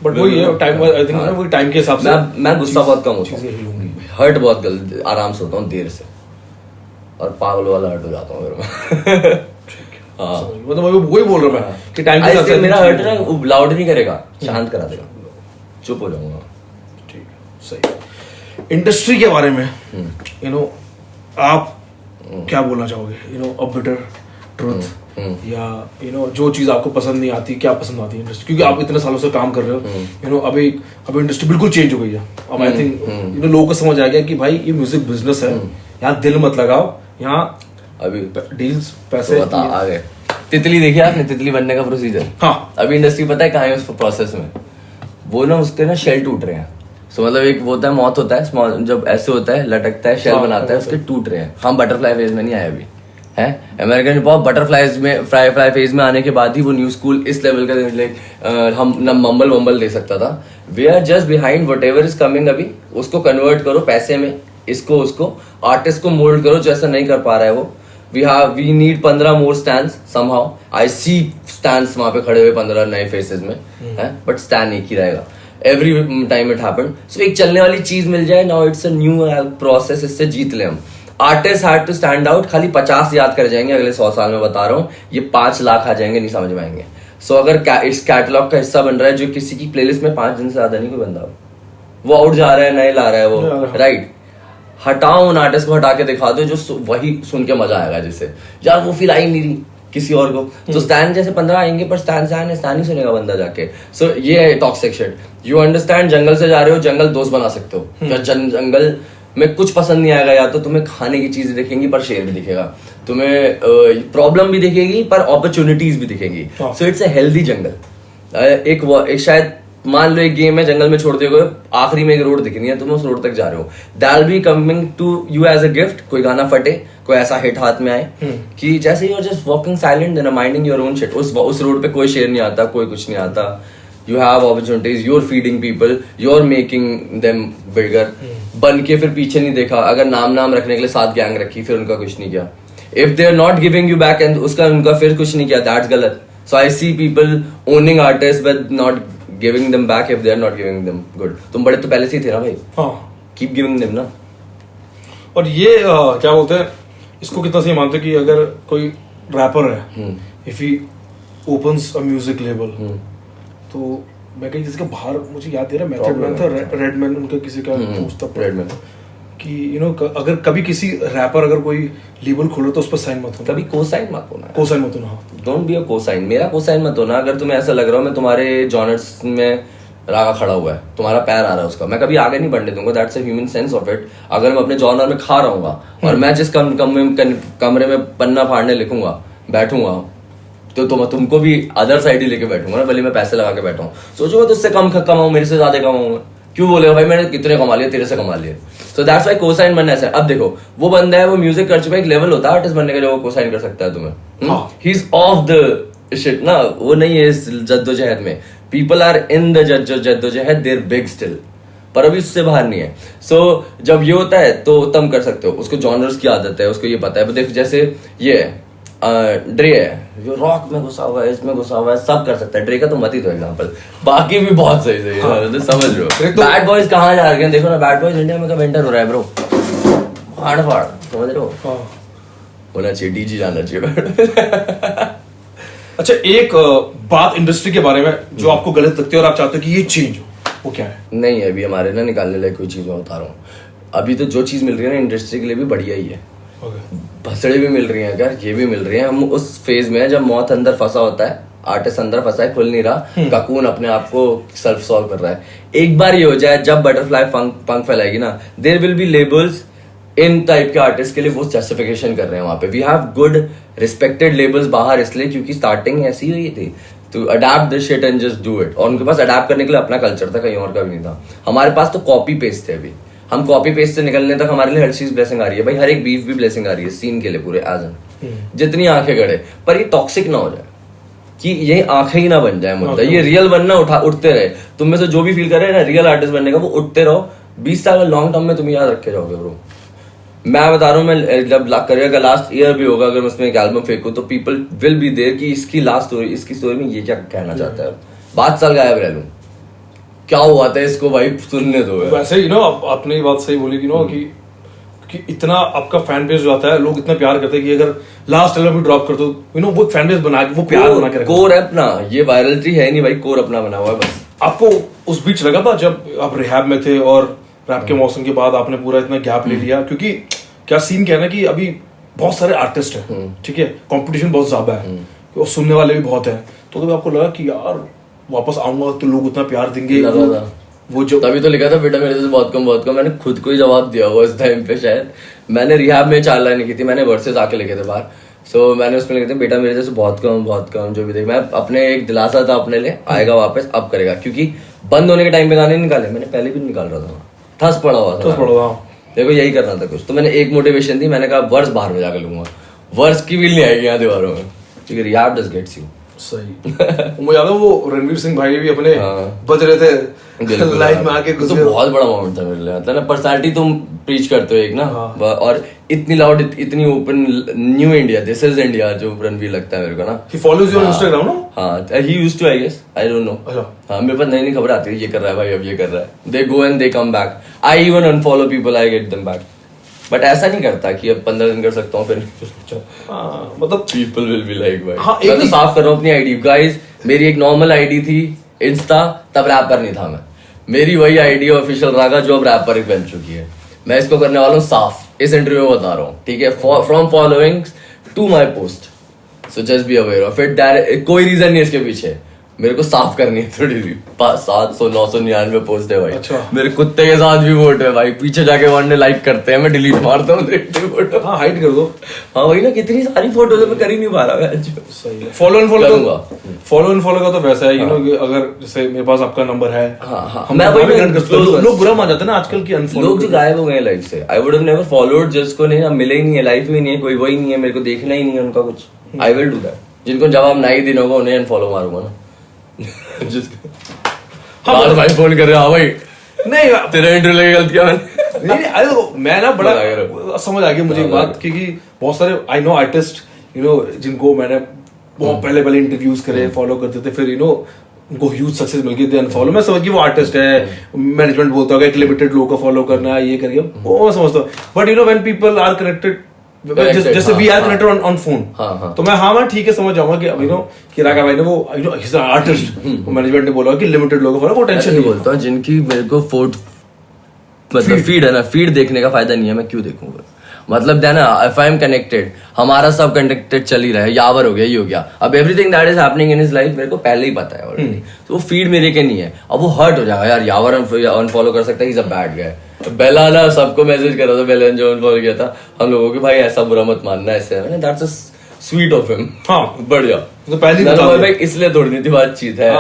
बट वही है टाइम, आई थिंक वो टाइम के हिसाब से मैं गुस्सा बहुत कम होता हूँ, हर्ट बहुत आराम से होता हूँ देर से, और पागल वाला हर्ट हो जाता हूँ फिर हाँ मतलब वही बोल रहा मैं कि टाइम के हिसाब से मेरा हर्ट ना लाउड नहीं करेगा, शांत करा देगा, चुप हो जाऊंगा। ठीक है सही। इंडस्ट्री के बारे में यू नो आप क्या बोलना चाहोगे, you know a bitter truth, या यू नो जो चीज आपको पसंद नहीं आती, क्या पसंद आती है इंडस्ट्री, क्योंकि आप इतने सालों से काम कर रहे हो, यू नो अभी इंडस्ट्री बिल्कुल चेंज हो गई है। अब आई थिंक यू नो लोगों को समझ आ गया कि भाई ये म्यूजिक बिजनेस है, यहाँ दिल मत लगाओ, यहाँ अभी डील्स पैसे तो आ गए। तितली देखी आपने, तितली बनने का प्रोसीजर? हाँ अभी इंडस्ट्री पता है कहाँ है उस प्रोसेस में, वो ना उसके ना शेल टूट रहे हैं। सो मतलब एक वो होता है मौत होता है, जब ऐसे होता है लटकता है शेल बनाता है, उसके टूट रहे हैं। हम बटरफ्लाई फेज में नहीं आए अभी है, अमेरिकन हिप हॉप बटरफ्लाइज में फ्लाई फेज में आने के बाद ही वो न्यू स्कूल इस लेवल का लाइक हम न मम्बल वम्बल दे सकता था। We are just behind whatever is coming. अभी उसको कन्वर्ट करो पैसे में, इसको उसको आर्टिस्ट को मोल्ड करो जो ऐसा नहीं कर पा रहा है वो। We need 15 more stands somehow. I see stands वहां पे खड़े हुए 15 नए फेसेस में है, बट स्टैंड एक ही रहेगा every time it happened. So एक चलने वाली चीज मिल जाए, now it's a new process, इससे जीत ले हम। Artist had to stand out, खाली 50 याद कर जाएंगे अगले 100 साल में, बता रहा हूँ। ये 5 लाख आ जाएंगे, नहीं समझ में आएंगे। सो अगर इस कैटलॉग का हिस्सा बन रहा है जो किसी की प्लेलिस्ट में 5 दिन से ज्यादा नहीं कोई बंदा, वो आउट जा रहा है, नए ला रहा है वो, राइट। हटाओ उन आर्टिस्ट को, हटा के दिखा दो जो वही सुन के मजा आएगा, जिससे यार वो फील आई नहीं रही किसी और को। तो स्टैंड जैसे 15 आएंगे, पर स्टैंड ही सुनेगा बंदा जाके। सो ये है टॉक्सिक शिट। यू अंडरस्टैंड, जंगल से जा रहे हो, जंगल दोस्त बना सकते हो। जंगल में कुछ पसंद नहीं आएगा, या तो तुम्हें खाने की चीजें दिखेंगी पर शेर भी दिखेगा, तुम्हें प्रॉब्लम भी दिखेगी पर अपॉर्चुनिटीज भी दिखेंगी। सो इट्स अ हेल्दी जंगल। एक शायद मान लो एक गेम है, जंगल में छोड़ दिए, आखिरी में एक रोड दिखनी है, तुम उस रोड तक जा रहे हो, that will be coming to you as a gift. कोई गाना फटे, कोई ऐसा हिट हाथ में आए कि जैसे you are just walking silent then minding your own shit. उस रोड पे कोई शेर नहीं आता, कोई कुछ नहीं आता। You have opportunities, you're feeding people, you're making them bigger. बन के फिर पीछे नहीं देखा, अगर नाम रखने के लिए 7 गैंग रखी, फिर उनका कुछ नहीं किया। If they are not giving you back and उनका फिर कुछ नहीं किया, that's गलत। So I see people owning artists but not giving them back if they are not giving them good. तुम बड़े तो पहले से ही थे ना भाई, keep giving them ना। और ये क्या बोलते हैं इसको, कितना सही मानते कि अगर कोई रैपर है, if he opens a music label, तो मैं कहीं किसी के बाहर, मुझे याद दे रहा मेथड मैन था, रेडमैन उनका किसी का दोस्त था रेडमैन, कि यू नो अगर कभी किसी रैपर अगर कोई लेबल खोले तो उस पर साइन मत होना, कभी कोसाइन मत होना, कोसाइन मत होना। डोंट बी अ कोसाइन, मेरा कोसाइन मत होना। अगर तुम्हें ऐसा लग रहा हो मैं तुम्हारे जॉनर्स में रागा खड़ा हुआ है, तुम्हारा पैर आ रहा है उसका, मैं कभी आगे नहीं बढ़ने दूंगा। That's a human sense of it. अगर मैं अपने जॉनर में खा रहूंगा और मैं जिस कमरे में पन्ना फाड़ने लिखूंगा बैठूंगा, तो तुमको भी अदर साइड ही लेके बैठूंगा ना, भले मैं पैसे लगा के बैठा हूँ। सोचो मैं तुझसे कम कमाऊं, मेरे से ज्यादा कमाऊंगा, क्यों बोलेगा भाई मैंने कितने कमा लिए, तेरे से कमा लिए। So that's why कोसाइन बनना ऐसा है. अब देखो वो बंदा है, वो म्यूजिक कर चुका है, एक लेवल होता है आर्टिस्ट बनने का जो वो कोसाइन कर सकता है तुम्हें. He is of the shit ना, वो नहीं है इस जद्दोजहद में. पीपल आर इन द जद्दोजहद, देयर बिग स्टिल, पर अभी उससे बाहर नहीं है. सो जब ये होता है तो तुम कर सकते हो. उसको जॉनर्स की आदत है, उसको ये पता है. देखो जैसे ये ड्रे है, जो रॉक में घुसा हुआ है, इसमें घुसा हुआ है, सब कर सकता है. ड्रे का तो मत ही दो एग्जांपल, बाकी भी बहुत सही सही है. समझ लो बैड बॉयज कहाँ जा रहे हैं. देखो ना बैड बॉयज इंडिया में कब एंटर हो रहा है ब्रो. फाड़ फाड़, समझ रहे हो. होना चाहिए डीजी, जाना चाहिए. अच्छा एक बात इंडस्ट्री के बारे में जो आपको गलत लगती है और आप चाहते हो कि ये चेंज हो, वो क्या है? नहीं अभी हमारे ना निकालने लायक कोई चीज मैं बता रहा हूँ. अभी तो जो चीज मिल रही है ना इंडस्ट्री के लिए भी बढ़िया ही है. भसड़े भी मिल रही हैं अगर, ये भी मिल रही हैं. हम उस फेज में है जब मौत अंदर फंसा होता है, आर्टिस्ट अंदर फंसा है, खुल नहीं रहा, ककून अपने आप को सेल्फ सॉल्व कर रहा है. एक बार ये हो जाए, जब बटरफ्लाई पंख फैलाएगी ना, देयर विल बी लेबल्स इन टाइप के आर्टिस्ट के लिए, वो जस्टिफिकेशन कर रहे हैं वहां पे. We have good respected labels बाहर, इसलिए क्योंकि स्टार्टिंग ऐसी हुई थी. तो adapt this shit and just do it. और उनके पास अडैप्ट करने के लिए अपना कल्चर था, कहीं और का भी नहीं था. हमारे पास तो कॉपी पेस्ट थे. अभी हम कॉपी पेस्ट से निकलने तक हमारे लिए हर चीज ब्लेसिंग आ रही है भाई. हर एक बीफ भी ब्लेसिंग आ रही है सीन के लिए पूरे एज एन, जितनी आंखें गड़े. पर ये टॉक्सिक ना हो जाए कि ये आंखें ही ना बन जाए मुद्दा. ये रियल बनना उठते रहे. तुम में से जो भी फील कर रहे हैं ना रियल आर्टिस्ट बनने का, वो उठते रहो. 20 साल में लॉन्ग टर्म में तुम याद रखे जाओगे ब्रो. मैं बता रहा हूँ, मैं जब करियर का लास्ट ईयर भी होगा, अगर मैं उसमें एक एल्बम फेंकूं तो पीपल विल बी देयर कि इसकी लास्ट स्टोरी, इसकी स्टोरी में ये क्या कहना चाहता है. 5 साल गायब रह लूं, क्या हुआ था इसको भाई, सुनने दो. वैसे यू नो आपने ये बात सही बोली कि नो कि इतना आपका फैन बेस जो आता है, लोग इतना प्यार करते हैं कि अगर लास्ट एल्बम भी ड्रॉप कर दो, यू नो वो फैन बेस बना के, वो प्यार बना के, कोर है अपना. ये वायरलिटी है नहीं भाई, कोर अपना बना हुआ है बस. आपको उस बीच लगा था जब आप रिहैब में थे और रैप के मौसम के बाद आपने पूरा इतना गैप ले लिया, क्योंकि क्या सीन क्या है ना कि अभी बहुत सारे आर्टिस्ट हैं, ठीक है, कंपटीशन बहुत ज्यादा है और सुनने वाले भी बहुत हैं. तो कभी आपको लगा कि यार वापस आऊंगा तो लोग उतना प्यार देंगे? वो जो तभी तो लिखा था बेटा मेरे से बहुत कम. मैंने खुद को ही जवाब दिया हुआ इस टाइम पे. शायद मैंने रिहैब में 4 लाइन लिखी थी, मैंने वर्सेस आके लिखे थे बाहर. सो मैंने उसमें लिखे थे बेटा मेरे से बहुत कम. जो भी देख, मैं अपने एक दिलासा था अपने लिए, आएगा वापस, अब करेगा. क्योंकि बंद होने के टाइम पे गाने निकाले, मैंने पहले भी निकाल रहा था, ठस पड़ा हुआ था. देखो यही करना था कुछ. तो मैंने एक मोटिवेशन थी, मैंने कहा वर्स बाहर में जाकर लूंगा. वर्स की भी नहीं आएगी यहाँ दीवारों में, क्योंकि रिहैब डज गेट्स यू. सही. मुझे याद है वो रणवीर सिंह भाई भी अपने बज रहे थे लाइव में आके. तो बहुत बड़ा मोमेंट था मेरे लिए. मतलब ना पर्सनालिटी तुम प्रीच करते हो एक ना, और इतनी लाउड, इतनी open, new India, this is India जो रणवीर लगता है मेरे को ना. He follows you on Instagram ना? हाँ, he used to, I guess, I don't know. हाँ, मेरे पास नई खबर आती है, ये कर रहा है भाई, अब ये कर रहा है. They go and they come back. I even unfollow people, I get them back. But ऐसा नहीं करता कि अब 15 दिन कर सकता हूँ फिर. मतलब पीपल विल बी लाइक भाई. मैं तो साफ कर रहा हूँ अपनी आईडी गाइस. मेरी एक नॉर्मल आईडी थी इंस्टा, तब रैपर नहीं था मैं. मेरी वही आईडी ऑफिशियल रागा जो अब रैपर बन चुकी है. मैं इसको करने वाला हूँ साफ, इस इंटरव्यू में बता रहा हूँ, ठीक है. From following to my post, so just be aware of it. कोई रीजन नहीं इसके पीछे, मेरे को साफ करनी है थोड़ी सी. 700-999 पोस्ट है भाई. अच्छा. मेरे कुत्ते के साथ भी वोट है भाई. पीछे जाके वन ने लाइक करते हैं, मैं डिलीट मारता हूँ फोटो. हाँ, हाइड कर दो. हाँ वही ना, कितनी सारी फोटो मैं कर ही नहीं पा रहा. सही है. फॉलो एंड फॉलो का तो वैसा है, यू नो, अगर जैसे मेरे पास आपका नंबर है, मैं वही लोग बुरा मान जाते हैं ना आजकल की अनफॉलो. लोग जो गायब हो गए लाइफ से. I would have never followed जिसको नहीं, मिले ही नहीं है लाइफ में, नहीं है कोई, वही नहीं है, मेरे को देखना ही नहीं है उनका कुछ. I will do that. जिनको जवाब नहीं देना होगा उन्हें अनफॉलो मारूंगा ना. हाँ भाई फोन कर रहे. हाँ भाई नहीं, तेरा इंटरव्यू लगे गलतियां मैंने. नहीं, मैं ना बड़ा समझ आ गया मुझे एक बात, क्योंकि बहुत सारे I know artist, you know, जिनको मैंने बहुत पहले इंटरव्यूज करे, फॉलो करते थे, फिर यू नो उनको ह्यूज सक्सेस मिल गई, अनफॉलो. मैं समझ गया वो आर्टिस्ट है, मैनेजमेंट बोलता होगा एक लिमिटेड लोग को फॉलो करना है, ये करके वो समझता हूँ. But you know when people are connected, जैसे we are connected on phone, तो मैं ठीक है समझ जाऊंगा कि यू नो कि रागा भाई ने वो you know his artist, management ने बोला कि लिमिटेड लोगों को फॉलो, वो टेंशन नहीं बोलता हूं. जिनकी मेरे को मतलब फीड है ना, फीड देखने का फायदा नहीं है, मैं क्यों देखूंगा. मतलब देना, इफ आई एम कनेक्टेड, हमारा सब कनेक्टेड चल ही रहा है. यावर हो गया, ये हो गया. अब everything that is happening in his life मेरे को पहले ही पता है ऑलरेडी. तो वो फीड मेरे के नहीं है. अब वो हर्ट हो जाएगा यार, यावर अनफॉलो कर सकता है, इज अ बैड गाय. बेला ना सबको मैसेज कर रहा था, बेला ने जो अनफॉलो किया था हम लोगों की, भाई ऐसा बुरा मत मानना ऐसे. मैंने that's a sweet of him. हाँ बढ़िया. तो पहले भाई इसलिए थोड़ी सी बातचीत है.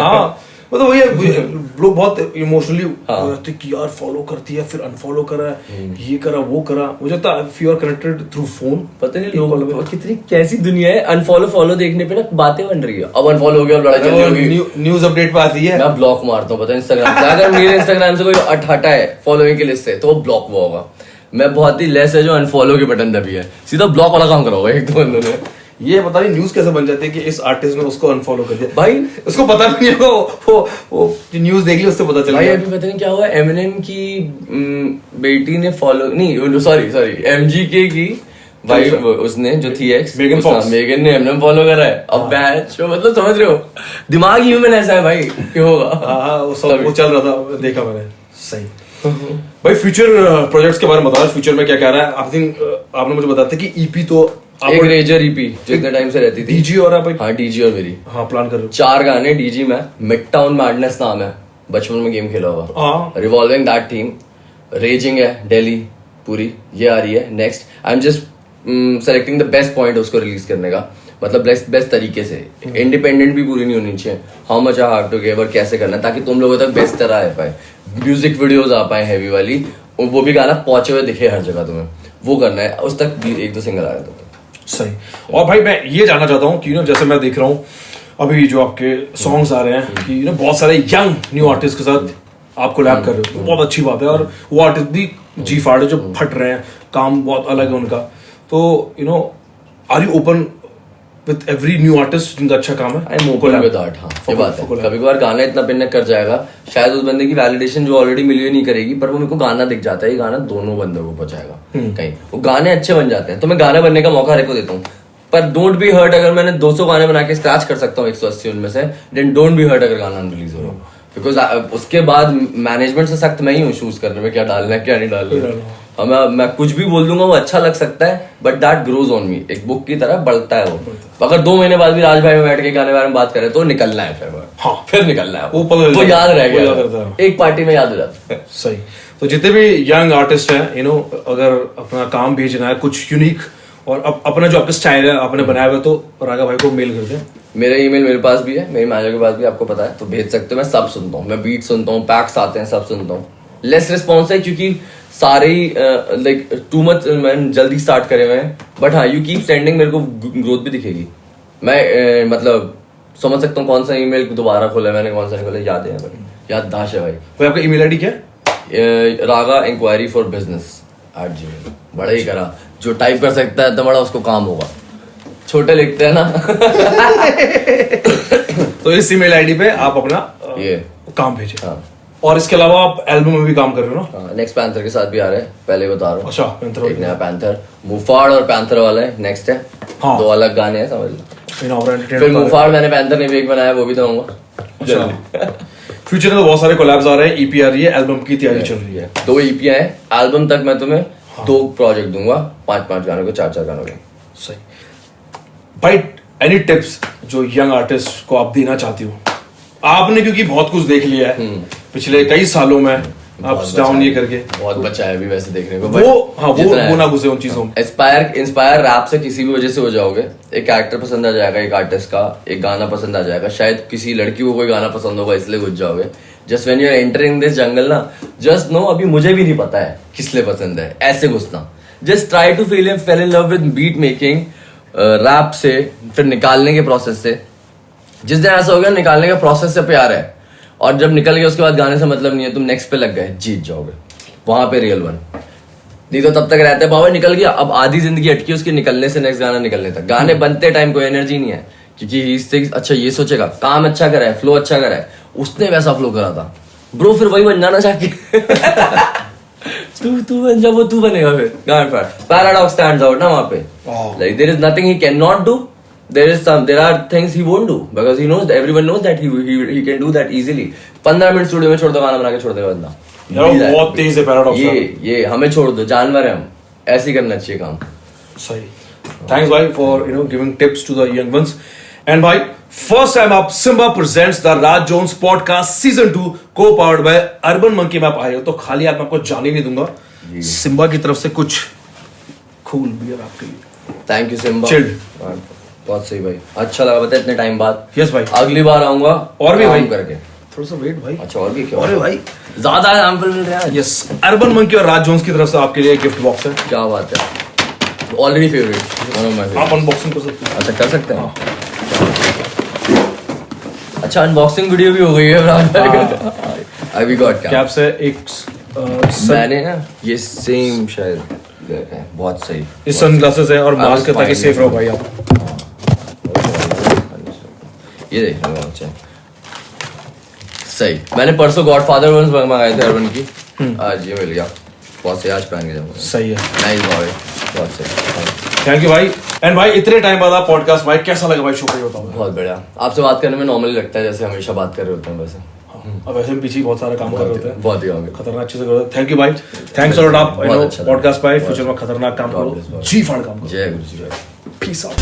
मतलब वही है, लोग बहुत इमोशनली रहते कि यार फॉलो करती है फिर अनफॉलो करा, ये करा वो करा। मुझे लगता है if you are connected through phone, पता नहीं लोगों कितनी कैसी दुनिया है। अनफॉलो फॉलो देखने पे ना बातें बन रही है, अब अनफॉलो हो गया, लड़ाई चल रही होगी, न्यूज अपडेट पे आती है, मैं ब्लॉक मारता हूँ। पता है इंस्टाग्राम से, अगर मेरे इंस्टाग्राम से कोई हटा है फॉलोइंग की लिस्ट से तो वो ब्लॉक हुआ होगा। मैं बहुत ही लेस है जो अनफॉलो के बटन दबी है, सीधा ब्लॉक वाला काम करा होगा एक दो बंदों ने। ये पता नहीं न्यूज कैसे बन जाती है कि इस आर्टिस्ट ने उसको अनफॉलो कर दिया। भाई उसको पता भी नहीं होगा, वो न्यूज देख ली उससे पता चल भाई गया। अभी पता नहीं क्या हुआ, एमिनेम की बेटी ने फॉलो नहीं, सॉरी एमजीके की वाइफ, उसने जो थी एक्स मेगन फॉक्स, मेगन ने एमिनेम फॉलो करा है। अब बैच मतलब समझ रहे हो, दिमाग ह्यूमन ऐसा है भाई, क्यों होगा। हाँ वो सब वो चल रहा था, देखा मैंने। सही भाई फ्यूचर प्रोजेक्ट्स के बारे में बताओ, फ्यूचर में क्या क्या रहा है। आई थिंक आपने मुझे बताया था कि ईपी तो एक रेजर ईपी जो इतने टाइम से रहती थी, डीजी और आप, हाँ डीजी और मेरी, हाँ प्लान कर रहे हो 4 गाने डीजी में। मिड टाउन मैडनेस नाम है, बचपन में गेम खेला हुआ, हाँ रिवॉल्विंग दैट थीम, रेजिंग है दिल्ली पूरी, ये आ रही है next. I am just selecting the best point उसको रिलीज करने का, मतलब बेस्ट तरीके से, इंडिपेंडेंट भी पूरी नहीं होनी चाहिए, how much I have to give और कैसे करना है ताकि तुम लोगों तक बेस्ट तरह आ पाए, म्यूजिक वीडियोस आ पाए हैवी वाली, वो भी गाना पहुंचे हुए दिखे हर जगह तुम्हें, वो करना है। उस तक भी 1-2 सिंगल आया तो सही। और भाई मैं ये जानना चाहता हूँ कि जैसे मैं देख रहा हूँ अभी जो आपके सॉन्ग्स आ रहे हैं कि बहुत सारे यंग न्यू आर्टिस्ट के साथ आप कोलैब कर रहे हो, बहुत अच्छी बात है। और वो आर्टिस्ट भी जी फाड़ है जो फट रहे हैं, काम बहुत अलग है उनका। तो are you open with every new artist जिनका अच्छा काम है? I am open with that. हाँ ये बात है, कभी कभार गाना इतना पिनक कर जाएगा, शायद उस बंदे की वैलिडेशन जो ऑलरेडी मिलियन नहीं करेगी, पर वो मेरे को गाना दिख जाता है, ये गाना दोनों बंदों को पहुंचाएगा कहीं, वो गाने अच्छे बन जाते हैं। तो मैं गाना बनने का मौका हर एक को देता हूँ, पर डोंट बी हर्ट अगर मैंने 200 गाने बना के स्क्रैच कर सकता हूँ 180 उनमें से, देन डोंट बी हर्ट अगर गाना रिलीज हो रहा हो, बिकॉज उसके बाद मैनेजमेंट से सख्त मैं ही हूँ चूज करने में क्या डालना है क्या नहीं डालना है। मैं कुछ भी बोल दूंगा वो अच्छा लग सकता है, but that grows on me, एक बुक की तरह बढ़ता है वो। अगर 2 महीने बाद भी राज भाई में बैठ के गाने बारे में बात करें तो निकलना है फिर। हाँ फिर निकलना है, वो याद रह गया, एक पार्टी में याद हो जाता है। सही। तो जितने भी यंग आर्टिस्ट हैं अगर अपना काम भेजना है कुछ यूनिक और अपना जो आपका स्टाइल है आपने बनाया हुआ, तो रागा भाई को मेल कर दें। मेरा ईमेल मेरे पास भी है, मेरे मैनेजर के पास भी, आपको पता है, तो भेज सकते हो। मैं सब सुनता हूँ, मैं बीट सुनता हूँ, पैक्स आते हैं, सब सुनता हूँ। लेस रिस्पॉन्स है क्योंकि सारे ही लाइक टू मच मैंने जल्दी स्टार्ट करे हुए हैं, बट हाँ यू कीप सेंडिंग, मेरे को ग्रोथ भी दिखेगी। मैं मतलब समझ सकता हूँ कौन सा ईमेल दोबारा खोला है मैंने, कौन सा नहीं खोला, याद है भाई, याददाश्त है भाई। आपका ईमेल आईडी क्या है? रागा इंक्वायरी फॉर बिजनेस @gmail। बड़ा ही करा, जो टाइप कर सकता है तो बड़ा उसको काम होगा, छोटे लिखते हैं ना। तो इस ईमेल आईडी पे आप अपना ये काम भेजें। हाँ। और इसके अलावा आप एल्बम में भी काम कर रहे हो ना? नेक्स्ट पैंथर के साथ भी आ रहे हैं, पहले बता रहा हूँ। अच्छा पैंथर, एक नया पैंथर, मुफाड़ और पैंथर वाला है, नेक्स्ट है। हाँ। 2 अलग गाने हैं, समझ लो। फिर फिर मुफाड़ मैंने पैंथर ने भी एक बनाया, वो भी दूंगा। फ्यूचर में तो बहुत सारे कोलैब्स आ रहे हैं, ईपी आ रही है, एल्बम की तैयारी चल रही है। 2 ईपी हैं, एल्बम तक मैं तुम्हें 2 प्रोजेक्ट दूंगा, 5-5 गानों के, 4-4 गानों के। सही भाई, एनी टिप्स जो यंग आर्टिस्ट को आप देना चाहती हो? आपने क्योंकि बहुत कुछ देख लिया है पिछले कई सालों में, अप्स डाउन ये करके, बहुत बचा है अभी वैसे देखने को, वो ना घुसे उन चीजों में। इंस्पायर रैप से किसी भी वजह से हो जाओगे, एक कैरेक्टर पसंद आ जाएगा, एक आर्टिस्ट का एक गाना पसंद आ जाएगा, शायद किसी लड़की को कोई गाना पसंद होगा इसलिए घुस जाओगे। Just when you are entering this jungle ना, जस्ट नो अभी मुझे भी नहीं पता है किस लिए पसंद है, ऐसे घुसना। Just try to fall in love with beat making, rap से, फिर निकालने के प्रोसेस से। जिस दिन ऐसा हो गया निकालने के प्रोसेस से प्यार है, और जब निकल गया उसके बाद गाने से मतलब नहीं है, तुम नेक्स्ट पे लग गए, जीत जाओगे वहां पे रियल वन। नहीं तो तब तक रहते हैं बाबा निकल गया, अब आधी जिंदगी अटकी उसके निकलने से नेक्स्ट गाना निकलने तक। गाने बनते टाइम कोई एनर्जी नहीं है, क्योंकि इससे अच्छा ये सोचेगा काम अच्छा करा है, फ्लो अच्छा करा है, उसने वैसा फ्लो करा था ब्रो, फिर वही बन जाना चाहिए। तू बन जा, वो तू बनेगा फिर। पैराडॉक्स स्टैंड्स आउट ना वहां पे, like there is nothing he can not do, there are things he won't do because he knows, everyone knows that he can do that easily। 15 minute studio में छोड़ दो, गाना बना के छोड़ देगा बंदा। बहुत तेज है पैराडॉक्स। ये हमें छोड़ दो, जानवर है हम, ऐसे ही करना चाहिए काम। सही। थैंक्स भाई for giving tips to the young ones. And भाई फर्स्ट टाइम आप Simba presents the Raj Jones podcast season 2 को पावर्ड बाय अर्बन मंकी में आप आए हो, तो खाली हाथ में आपको जाने नहीं दूंगा। सिम्बा की तरफ से कुछ कूल बियर आपके लिए। Thank you Simba, chilled. बहुत सही भाई, अच्छा लगा, बता इतने टाइम बाद। यस भाई, अगली बार आऊंगा और भी भाई करके, थोड़ा सा वेट भाई। अच्छा और भी क्या? अरे भाई ज्यादा सैंपल मिल रहा है। यस, अर्बन मंकी और राज जोन्स की तरफ से आपके लिए गिफ्ट बॉक्स है। क्या बात है, ऑलरेडी फेवरेट। आप अनबॉक्सिंग कर सकते हैं। अच्छा कर सकते हैं। अच्छा अनबॉक्सिंग वीडियो भी हो गई है। अभी गॉट कैप से एक मैंने ना ये सेम शायद है, बहुत सही। ये सनग्लासेस है और मास्क है ताकि सेफ रहो भाई आप। ये देखना बहुत अच्छा सही। मैंने परसों गॉडफादर वंस मंगाए थे अर्बन की, आज ये मिल गया। बहुत सही, आज पहन के जाऊंगा। सही है, नाइस बॉय, बहुत सही। थैंक यू भाई। एंड भाई इतने टाइम बाद आप पॉडकास्ट भाई कैसा लगा भाई शो का, बताओ। बहुत बढ़िया, आपसे बात करने में नॉर्मली लगता है जैसे हमेशा बात कर रहे होते हैं वैसे। अब वैसे भी पीछे बहुत सारा काम कर रहे होते हैं, बहुत ही होंगे। खतरनाक अच्छे से करो। थैंक यू भाई, थैंक्स अ लॉट। आप पॉडकास्ट पे फ्यूचर में खतरनाक काम करो, जी फाड़ काम करो। जय गुरु जी। Peace out.